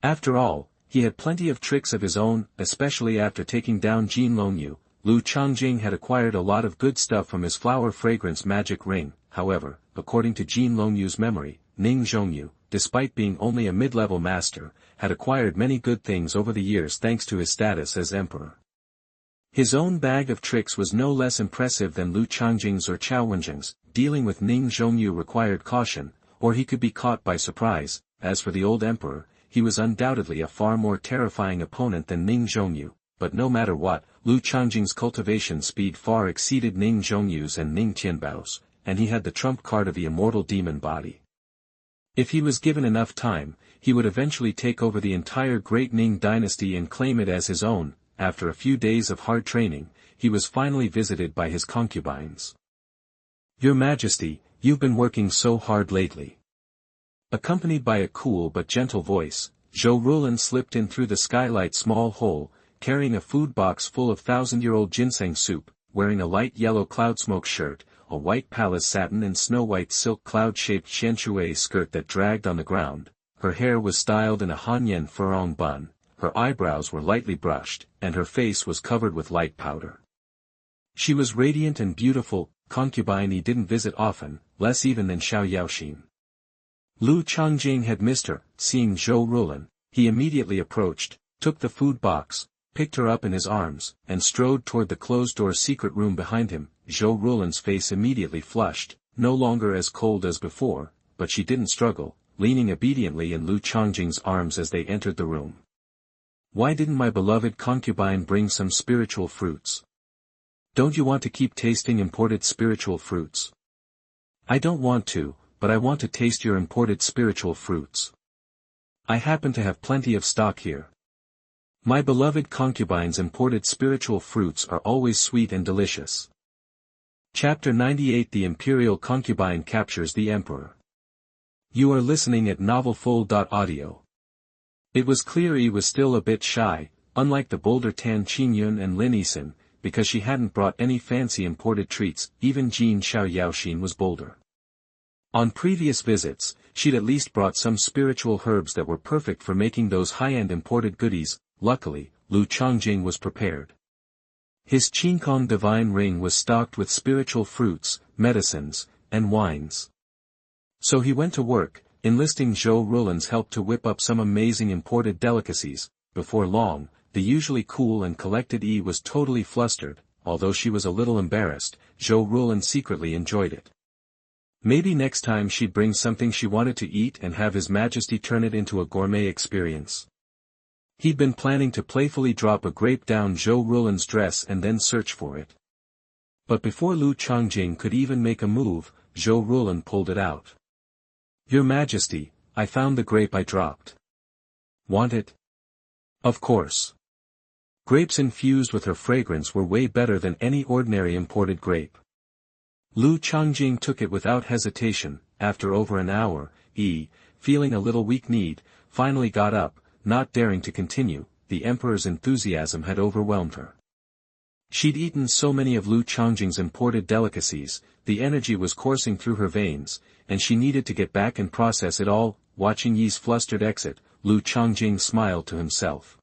After all, he had plenty of tricks of his own, especially after taking down Jin Longyu. Lu Changjing had acquired a lot of good stuff from his flower fragrance magic ring. However, according to Jin Longyu's memory, Ning Zhongyu, despite being only a mid-level master, had acquired many good things over the years thanks to his status as emperor. His own bag of tricks was no less impressive than Lu Changjing's or Chao Wenjing's. Dealing with Ning Zhongyu required caution, or he could be caught by surprise. As for the old emperor, he was undoubtedly a far more terrifying opponent than Ning Zhongyu, but no matter what, Lu Changjing's cultivation speed far exceeded Ning Zhongyu's and Ning Tianbao's, and he had the trump card of the immortal demon body. If he was given enough time, he would eventually take over the entire Great Ning dynasty and claim it as his own. After a few days of hard training, he was finally visited by his concubines. "Your Majesty, you've been working so hard lately." Accompanied by a cool but gentle voice, Zhou Rulin slipped in through the skylight's small hole, carrying a food box full of 1,000-year-old ginseng soup, wearing a light yellow cloudsmoke shirt, a white palace satin and snow-white silk cloud-shaped xianshui skirt that dragged on the ground. Her hair was styled in a Hanyan furong bun, her eyebrows were lightly brushed, and her face was covered with light powder. She was radiant and beautiful. Concubine he didn't visit often, less even than Xiao Yaoxin. Lu Changjing had missed her. Seeing Zhou Rulan, he immediately approached, took the food box, picked her up in his arms, and strode toward the closed-door secret room behind him. Zhou Rulan's face immediately flushed, no longer as cold as before, but she didn't struggle, leaning obediently in Lu Changjing's arms as they entered the room. Why didn't my beloved concubine bring some spiritual fruits? Don't you want to keep tasting imported spiritual fruits? I don't want to, but I want to taste your imported spiritual fruits. I happen to have plenty of stock here. My beloved concubine's imported spiritual fruits are always sweet and delicious. Chapter 98 The Imperial Concubine Captures the Emperor. You are listening at novelfull.audio. It was clear he was still a bit shy, unlike the bolder Tan Qingyun and Lin Yisin, because she hadn't brought any fancy imported treats. Even Jin Xiao Yaoxin was bolder. On previous visits, she'd at least brought some spiritual herbs that were perfect for making those high-end imported goodies. Luckily, Lu Changjing was prepared. His Qinkong divine ring was stocked with spiritual fruits, medicines, and wines. So he went to work, enlisting Zhou Rulan's help to whip up some amazing imported delicacies. Before long, the usually cool and collected Yi was totally flustered. Although she was a little embarrassed, Zhou Rulan secretly enjoyed it. Maybe next time she'd bring something she wanted to eat and have His Majesty turn it into a gourmet experience. He'd been planning to playfully drop a grape down Zhou Rulan's dress and then search for it. But before Lu Changjing could even make a move, Zhou Rulan pulled it out. Your Majesty, I found the grape I dropped. Want it? Of course. Grapes infused with her fragrance were way better than any ordinary imported grape. Lu Changjing took it without hesitation. After over an hour, Yi, feeling a little weak-kneed, finally got up, not daring to continue. The Emperor's enthusiasm had overwhelmed her. She'd eaten so many of Lu Changjing's imported delicacies, the energy was coursing through her veins, and she needed to get back and process it all. Watching Yi's flustered exit, Lu Changjing smiled to himself.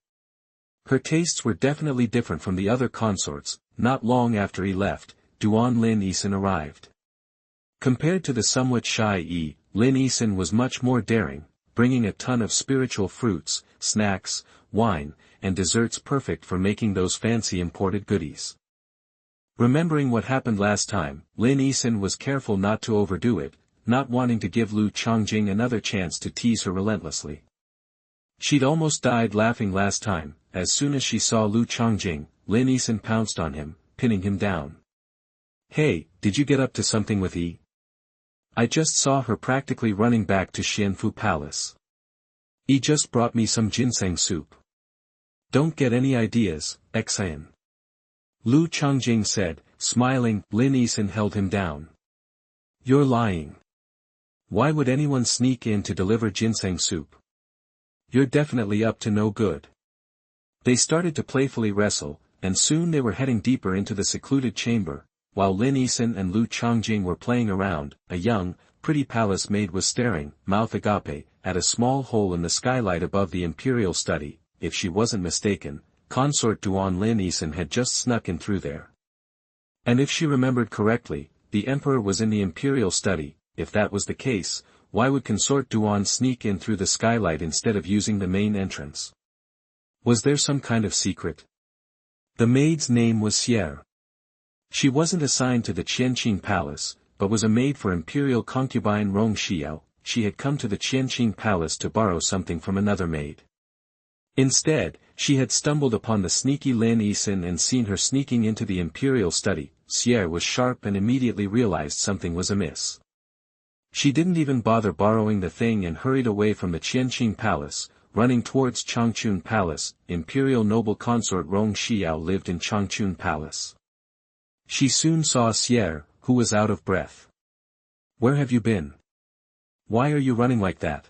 Her tastes were definitely different from the other consorts. Not long after he left, Duan Lin Yisin arrived. Compared to the somewhat shy Yi, Lin Yisin was much more daring, bringing a ton of spiritual fruits, snacks, wine, and desserts perfect for making those fancy imported goodies. Remembering what happened last time, Lin Yisin was careful not to overdo it, not wanting to give Lu Changjing another chance to tease her relentlessly. She'd almost died laughing last time. As soon as she saw Lu Changjing, Lin Yisin pounced on him, pinning him down. Hey, did you get up to something with Yi? I just saw her practically running back to Xianfu Palace. Yi just brought me some ginseng soup. Don't get any ideas, Xian. Lu Changjing said, smiling. Lin Yisin held him down. You're lying. Why would anyone sneak in to deliver ginseng soup? You're definitely up to no good. They started to playfully wrestle, and soon they were heading deeper into the secluded chamber. While Lin Yisin and Lu Changjing were playing around, a young, pretty palace maid was staring, mouth agape, at a small hole in the skylight above the Imperial study. If she wasn't mistaken, consort Duan Lin Yisin had just snuck in through there. And if she remembered correctly, the Emperor was in the Imperial study. If that was the case, why would consort Duan sneak in through the skylight instead of using the main entrance? Was there some kind of secret? The maid's name was Xier. She wasn't assigned to the Qianqing Palace, but was a maid for Imperial concubine Rong Xiao. She had come to the Qianqing Palace to borrow something from another maid. Instead, she had stumbled upon the sneaky Lin Yisin and seen her sneaking into the Imperial study. Xier was sharp and immediately realized something was amiss. She didn't even bother borrowing the thing and hurried away from the Qianqing Palace, running towards Changchun Palace. Imperial noble consort Rong Xiao lived in Changchun Palace. She soon saw Xier, who was out of breath. Where have you been? Why are you running like that?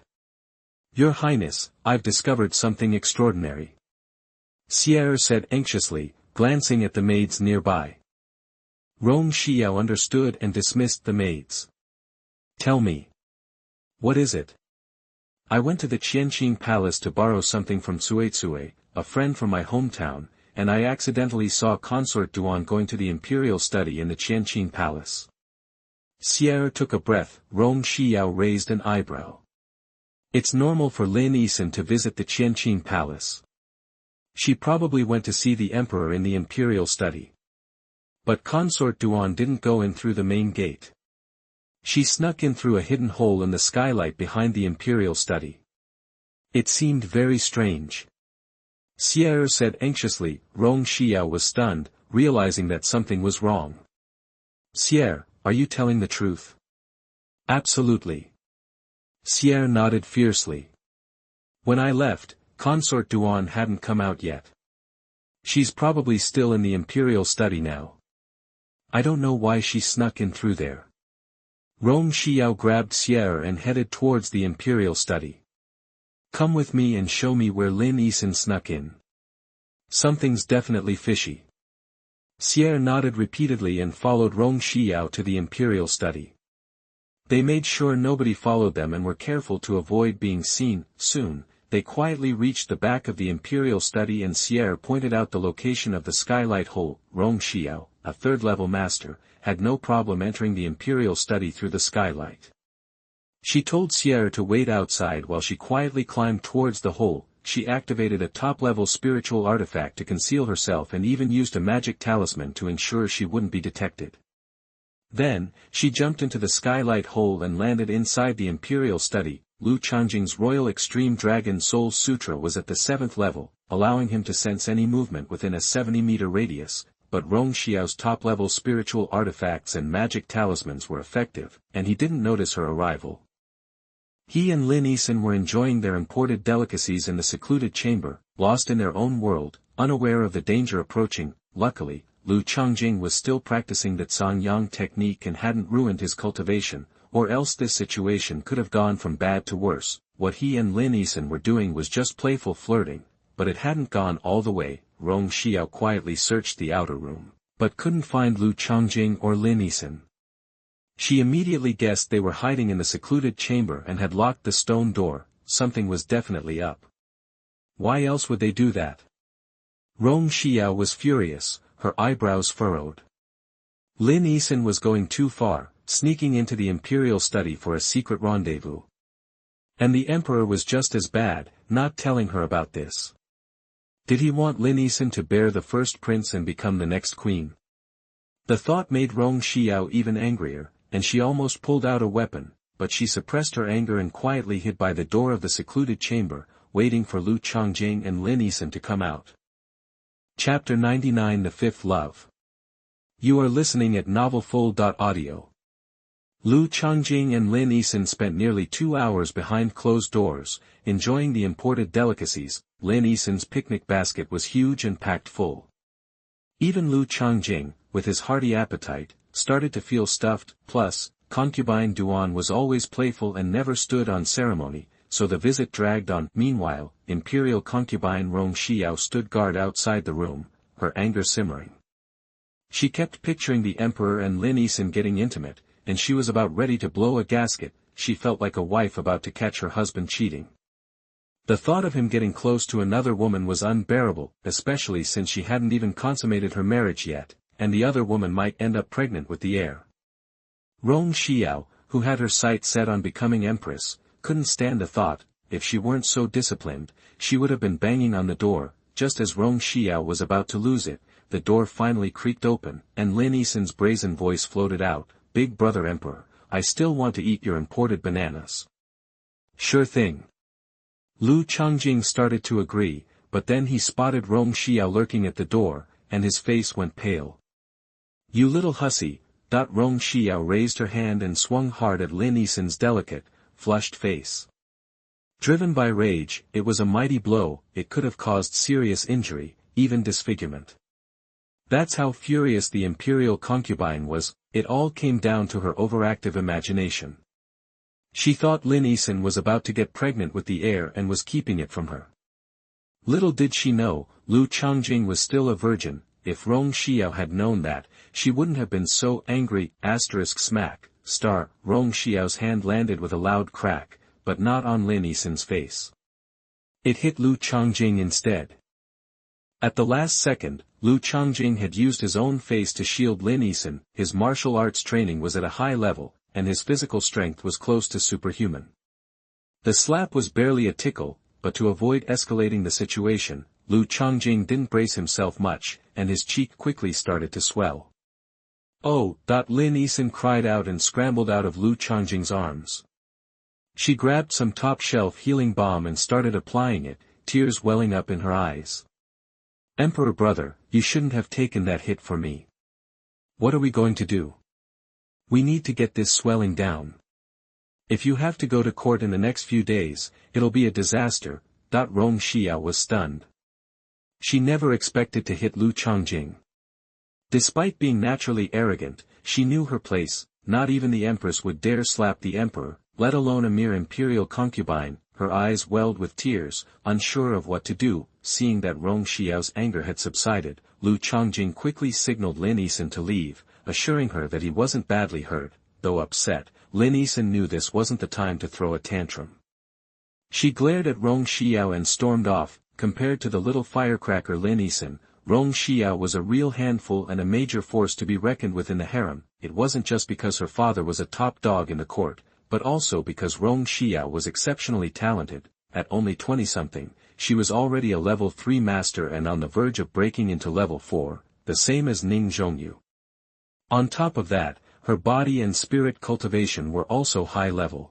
Your Highness, I've discovered something extraordinary. Xier said anxiously, glancing at the maids nearby. Rong Xiao understood and dismissed the maids. Tell me. What is it? I went to the Changjing Palace to borrow something from Tsue, a friend from my hometown, and I accidentally saw Consort Duan going to the Imperial study in the Changjing Palace. Sierra took a breath. Rong Xiao raised an eyebrow. It's normal for Lin Yisan to visit the Changjing Palace. She probably went to see the Emperor in the Imperial study. But Consort Duan didn't go in through the main gate. She snuck in through a hidden hole in the skylight behind the Imperial study. It seemed very strange. Sierra said anxiously. Rong Xiao was stunned, realizing that something was wrong. Sierra, are you telling the truth? Absolutely. Sierra nodded fiercely. When I left, Consort Duan hadn't come out yet. She's probably still in the Imperial study now. I don't know why she snuck in through there. Rong Xiao grabbed Sierra and headed towards the Imperial study. Come with me and show me where Lin Yisan snuck in. Something's definitely fishy. Sierra nodded repeatedly and followed Rong Xiao to the Imperial study. They made sure nobody followed them and were careful to avoid being seen. Soon, they quietly reached the back of the Imperial study and Sierra pointed out the location of the skylight hole. Rong Xiao, a third-level master, had no problem entering the Imperial study through the skylight. She told Sierra to wait outside while she quietly climbed towards the hole. She activated a top-level spiritual artifact to conceal herself and even used a magic talisman to ensure she wouldn't be detected. Then, she jumped into the skylight hole and landed inside the Imperial study. Lu Changjing's Royal Extreme Dragon Soul Sutra was at the 7th level, allowing him to sense any movement within a 70-meter radius, but Rong Xiao's top-level spiritual artifacts and magic talismans were effective, and he didn't notice her arrival. He and Lin Yisan were enjoying their imported delicacies in the secluded chamber, lost in their own world, unaware of the danger approaching. Luckily, Lu Changjing was still practicing the Xuanhuan technique and hadn't ruined his cultivation, or else this situation could have gone from bad to worse. What he and Lin Yisan were doing was just playful flirting, but it hadn't gone all the way. Rong Xiao quietly searched the outer room, but couldn't find Lu Changjing or Lin Yisan. She immediately guessed they were hiding in the secluded chamber and had locked the stone door. Something was definitely up. Why else would they do that? Rong Xiao was furious, her eyebrows furrowed. Lin Yisan was going too far, sneaking into the Imperial study for a secret rendezvous. And the Emperor was just as bad, not telling her about this. Did he want Lin Yisan to bear the first prince and become the next queen? The thought made Rong Xiao even angrier, and she almost pulled out a weapon, but she suppressed her anger and quietly hid by the door of the secluded chamber, waiting for Lu Changjing and Lin Yisan to come out. Chapter 99 The Fifth Love. You are listening at novelfull.audio. Lu Changjing and Lin Yisan spent nearly 2 hours behind closed doors, enjoying the imported delicacies. Lin Yisan's picnic basket was huge and packed full. Even Lu Changjing, with his hearty appetite, started to feel stuffed. Plus, Concubine Duan was always playful and never stood on ceremony, so the visit dragged on. Meanwhile, Imperial concubine Rong Xiao stood guard outside the room, her anger simmering. She kept picturing the Emperor and Lin Yisan getting intimate, and she was about ready to blow a gasket. She felt like a wife about to catch her husband cheating. The thought of him getting close to another woman was unbearable, especially since she hadn't even consummated her marriage yet, and the other woman might end up pregnant with the heir. Rong Xiao, who had her sights set on becoming empress, couldn't stand the thought. If she weren't so disciplined, she would have been banging on the door. Just as Rong Xiao was about to lose it, the door finally creaked open, and Lin Yisan's brazen voice floated out. Big brother Emperor, I still want to eat your imported bananas. Sure thing. Lu Changjing started to agree, but then he spotted Rong Xiao lurking at the door, and his face went pale. You little hussy. Rong Xiao raised her hand and swung hard at Lin Yisan's delicate, flushed face. Driven by rage, it was a mighty blow. It could have caused serious injury, even disfigurement. That's how furious the Imperial concubine was. It all came down to her overactive imagination. She thought Lin Yisan was about to get pregnant with the heir and was keeping it from her. Little did she know, Lu Changjing was still a virgin. If Rong Xiao had known that, she wouldn't have been so angry. Smack, Rong Xiao's hand landed with a loud crack, but not on Lin Yisan's face. It hit Lu Changjing instead. At the last second, Lu Changjing had used his own face to shield Lin Yisan. His martial arts training was at a high level, and his physical strength was close to superhuman. The slap was barely a tickle, but to avoid escalating the situation, Lu Changjing didn't brace himself much, and his cheek quickly started to swell. "Oh!" Lin Yisan cried out and scrambled out of Lu Changjing's arms. She grabbed some top-shelf healing balm and started applying it, tears welling up in her eyes. "Emperor brother, you shouldn't have taken that hit for me. What are we going to do? We need to get this swelling down. If you have to go to court in the next few days, it'll be a disaster." Rong Xiao was stunned. She never expected to hit Lu Changjing. Despite being naturally arrogant, she knew her place. Not even the empress would dare slap the emperor, let alone a mere imperial concubine. Her eyes welled with tears, unsure of what to do. Seeing that Rong Xiao's anger had subsided, Lu Changjing quickly signaled Lin Yisan to leave, assuring her that he wasn't badly hurt. Though upset, Lin Yisan knew this wasn't the time to throw a tantrum. She glared at Rong Xiao and stormed off. Compared to the little firecracker Lin Yisan, Rong Xiao was a real handful and a major force to be reckoned with in the harem. It wasn't just because her father was a top dog in the court, but also because Rong Xiao was exceptionally talented. At only 20-something, she was already a level 3 master and on the verge of breaking into level 4, the same as Ning Zhongyu. On top of that, her body and spirit cultivation were also high level.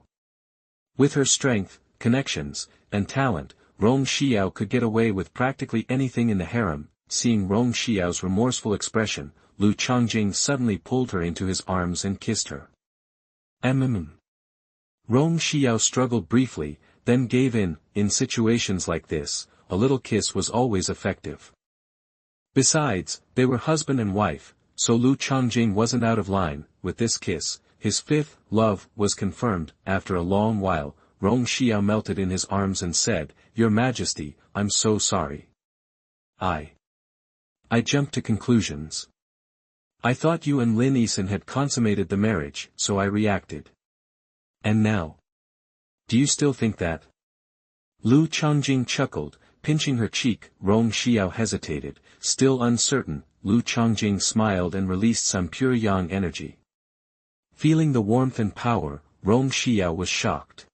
With her strength, connections, and talent, Rong Xiao could get away with practically anything in the harem. Seeing Rong Xiao's remorseful expression, Lu Changjing suddenly pulled her into his arms and kissed her. Rong Xiao struggled briefly, then gave in. In situations like this, a little kiss was always effective. Besides, they were husband and wife, so Lu Changjing wasn't out of line. With this kiss, his fifth love was confirmed. After a long while, Rong Xiao melted in his arms and said, "Your Majesty, I'm so sorry. I jumped to conclusions. I thought you and Lin Yisan had consummated the marriage, so I reacted. And now? Do you still think that?" Lu Changjing chuckled, pinching her cheek. Rong Xiao hesitated, still uncertain. Lu Changjing smiled and released some pure yang energy. Feeling the warmth and power, Rong Xiao was shocked.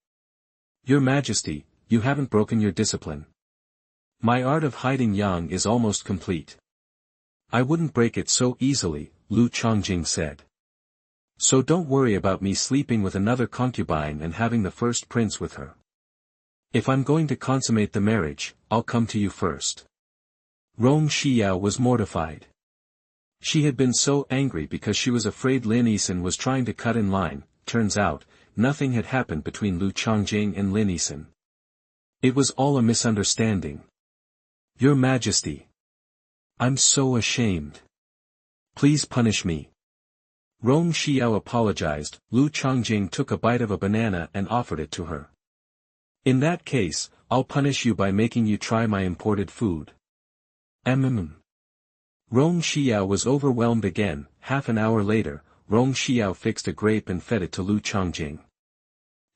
"Your Majesty, you haven't broken your discipline. My art of hiding yang is almost complete." "I wouldn't break it so easily," Lu Changjing said. "So don't worry about me sleeping with another concubine and having the first prince with her. If I'm going to consummate the marriage, I'll come to you first." Rong Xiao was mortified. She had been so angry because she was afraid Lin Yisan was trying to cut in line. Turns out, nothing had happened between Lu Changjing and Lin Yisan. It was all a misunderstanding. "Your Majesty. I'm so ashamed. Please punish me." Rong Xiao apologized. Lu Changjing took a bite of a banana and offered it to her. "In that case, I'll punish you by making you try my imported food." Rong Xiao was overwhelmed again. Half an hour later, Rong Xiao fixed a grape and fed it to Lu Changjing.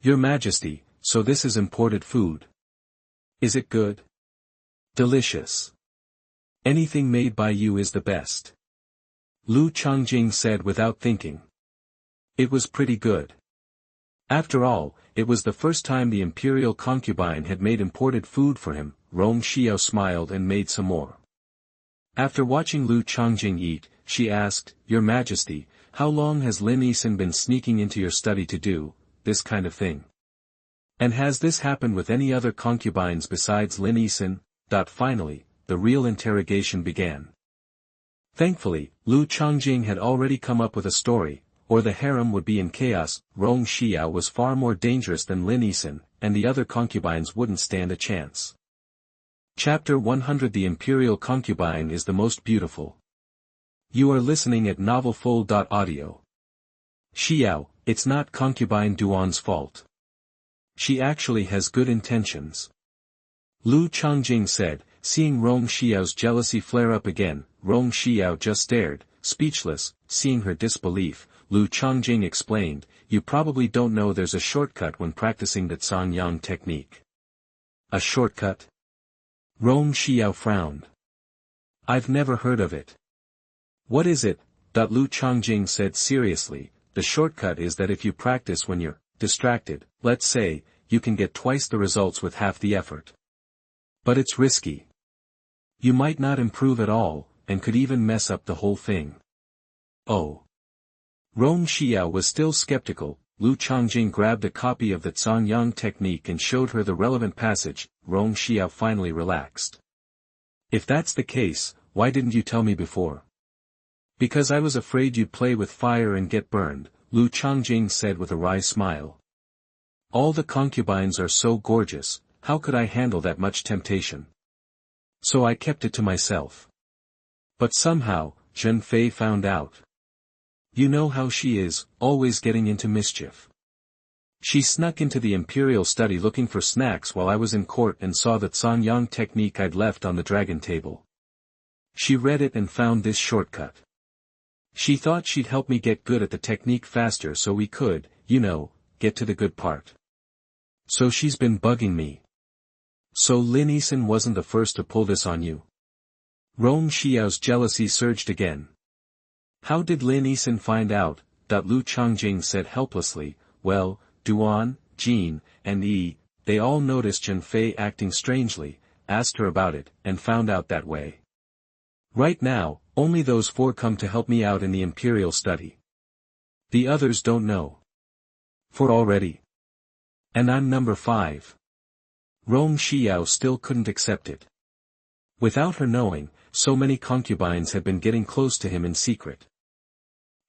"Your Majesty, so this is imported food. Is it good?" "Delicious. Anything made by you is the best," Lu Changjing said without thinking. It was pretty good. After all, it was the first time the imperial concubine had made imported food for him. Rong Xiao smiled and made some more. After watching Lu Changjing eat, she asked, "Your Majesty, how long has Lin Yisan been sneaking into your study to do this kind of thing? And has this happened with any other concubines besides Lin Yisan?" Finally, the real interrogation began. Thankfully, Lu Changjing had already come up with a story, or the harem would be in chaos. Rong Xiao was far more dangerous than Lin Yisan, and the other concubines wouldn't stand a chance. Chapter 100 The Imperial Concubine is the most beautiful. You are listening at novelfull.audio. Xiao, it's not concubine Duan's fault. She actually has good intentions. Lu Changjing said, seeing Rong Xiao's jealousy flare up again. Rong Xiao just stared, speechless. Seeing her disbelief, Lu Changjing explained, you probably don't know there's a shortcut when practicing the Xuanhuan technique. A shortcut? Rong Xiao frowned. I've never heard of it. What is it? Lu Changjing said seriously. The shortcut is that if you practice when you're distracted, let's say, you can get twice the results with half the effort. But it's risky. You might not improve at all, and could even mess up the whole thing. Oh. Rong Xiao was still skeptical. Lu Changjing grabbed a copy of the Xuanhuan technique and showed her the relevant passage. Rong Xiao finally relaxed. If that's the case, why didn't you tell me before? Because I was afraid you'd play with fire and get burned, Lu Changjing said with a wry smile. All the concubines are so gorgeous, how could I handle that much temptation? So I kept it to myself. But somehow, Zhen Fei found out. You know how she is, always getting into mischief. She snuck into the Imperial study looking for snacks while I was in court and saw the Xuanhuan technique I'd left on the dragon table. She read it and found this shortcut. She thought she'd help me get good at the technique faster so we could, get to the good part. So she's been bugging me. So Lin Yisan wasn't the first to pull this on you? Rong Xiao's jealousy surged again. How did Lin Yisan find out? Lu Changjing said helplessly. Well, Duan, Jean, and Yi, they all noticed Zhen Fei acting strangely, asked her about it, and found out that way. Right now, only those 4 come to help me out in the Imperial study. The others don't know. 4 already. And I'm number 5. Rong Xiao still couldn't accept it. Without her knowing, so many concubines had been getting close to him in secret.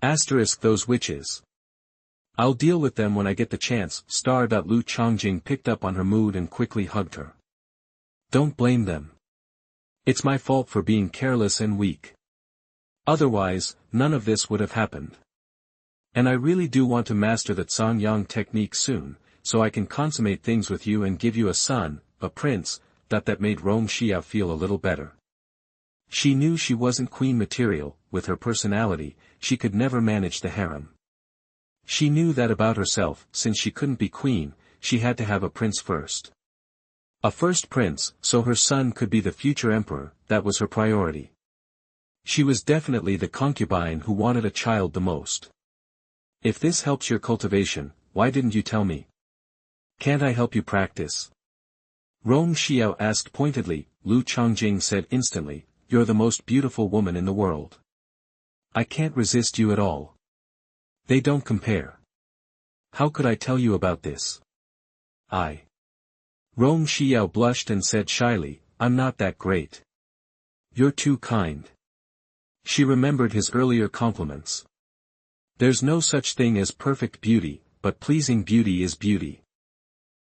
Asterisk those witches. I'll deal with them when I get the chance. Lu Changjing picked up on her mood and quickly hugged her. Don't blame them. It's my fault for being careless and weak. Otherwise, none of this would have happened. And I really do want to master the Xuanhuan technique soon, so I can consummate things with you and give you a son, a prince. That made Rong Xiao feel a little better. She knew she wasn't queen material. With her personality, she could never manage the harem. She knew that about herself. Since she couldn't be queen, she had to have a prince first. A first prince, so her son could be the future emperor. That was her priority. She was definitely the concubine who wanted a child the most. If this helps your cultivation, why didn't you tell me? Can't I help you practice? Rong Xiao asked pointedly. Lu Changjing said instantly, you're the most beautiful woman in the world. I can't resist you at all. They don't compare. How could I tell you about this? Rong Xiao blushed and said shyly, I'm not that great. You're too kind. She remembered his earlier compliments. There's no such thing as perfect beauty, but pleasing beauty is beauty.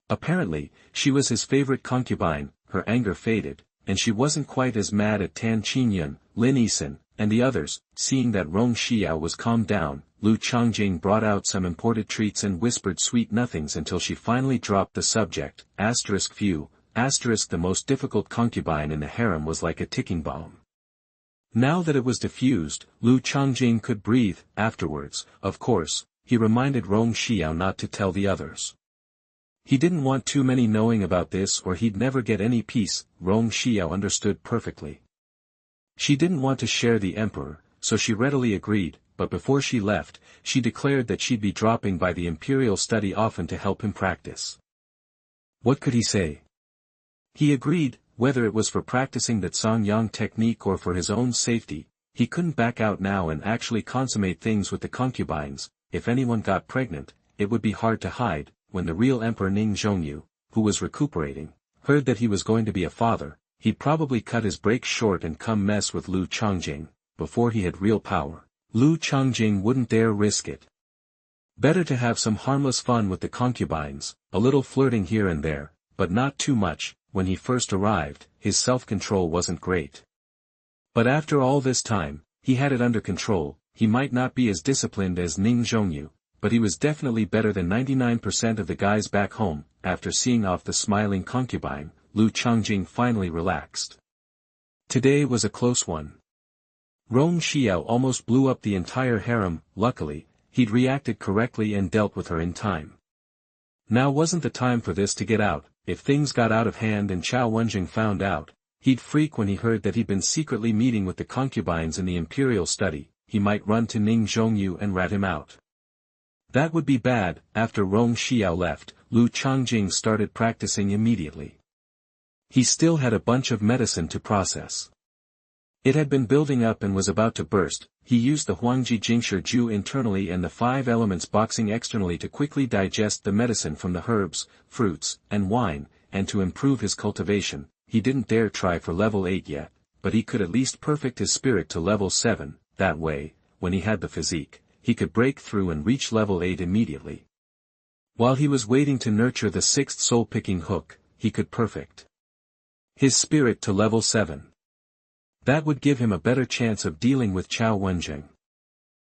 Apparently, she was his favorite concubine. Her anger faded, and she wasn't quite as mad at Tan Qingyun, Lin Yisan, and the others. Seeing that Rong Xiao was calmed down, Lu Changjing brought out some imported treats and whispered sweet nothings until she finally dropped the subject. Few, the most difficult concubine in the harem was like a ticking bomb. Now that it was diffused, Lu Changjing could breathe. Afterwards, of course, he reminded Rong Xiao not to tell the others. He didn't want too many knowing about this or he'd never get any peace. Rong Xiao understood perfectly. She didn't want to share the emperor, so she readily agreed, but before she left, she declared that she'd be dropping by the Imperial study often to help him practice. What could he say? He agreed, whether it was for practicing the Xuanhuan technique or for his own safety. He couldn't back out now and actually consummate things with the concubines. If anyone got pregnant, it would be hard to hide. When the real Emperor Ning Zhongyu, who was recuperating, heard that he was going to be a father, he'd probably cut his break short and come mess with Lu Changjing. Before he had real power, Lu Changjing wouldn't dare risk it. Better to have some harmless fun with the concubines, a little flirting here and there, but not too much. When he first arrived, his self-control wasn't great. But after all this time, he had it under control. He might not be as disciplined as Ning Zhongyu, but he was definitely better than 99% of the guys back home. After seeing off the smiling concubine, Lu Changjing finally relaxed. Today was a close one. Rong Xiao almost blew up the entire harem. Luckily, he'd reacted correctly and dealt with her in time. Now wasn't the time for this to get out. If things got out of hand and Xuanhuan found out, he'd freak when he heard that he'd been secretly meeting with the concubines in the Imperial study. He might run to Ning Zhongyu and rat him out. That would be bad. After Rong Xiao left, Lu Changjing started practicing immediately. He still had a bunch of medicine to process. It had been building up and was about to burst. He used the Huangji Jingshi Ju internally and the 5 elements boxing externally to quickly digest the medicine from the herbs, fruits, and wine, and to improve his cultivation. He didn't dare try for level 8 yet, but he could at least perfect his spirit to level 7, that way, when he had the physique, he could break through and reach level 8 immediately. While he was waiting to nurture the 6th soul-picking hook, he could perfect his spirit to level 7. That would give him a better chance of dealing with Xuanhuan.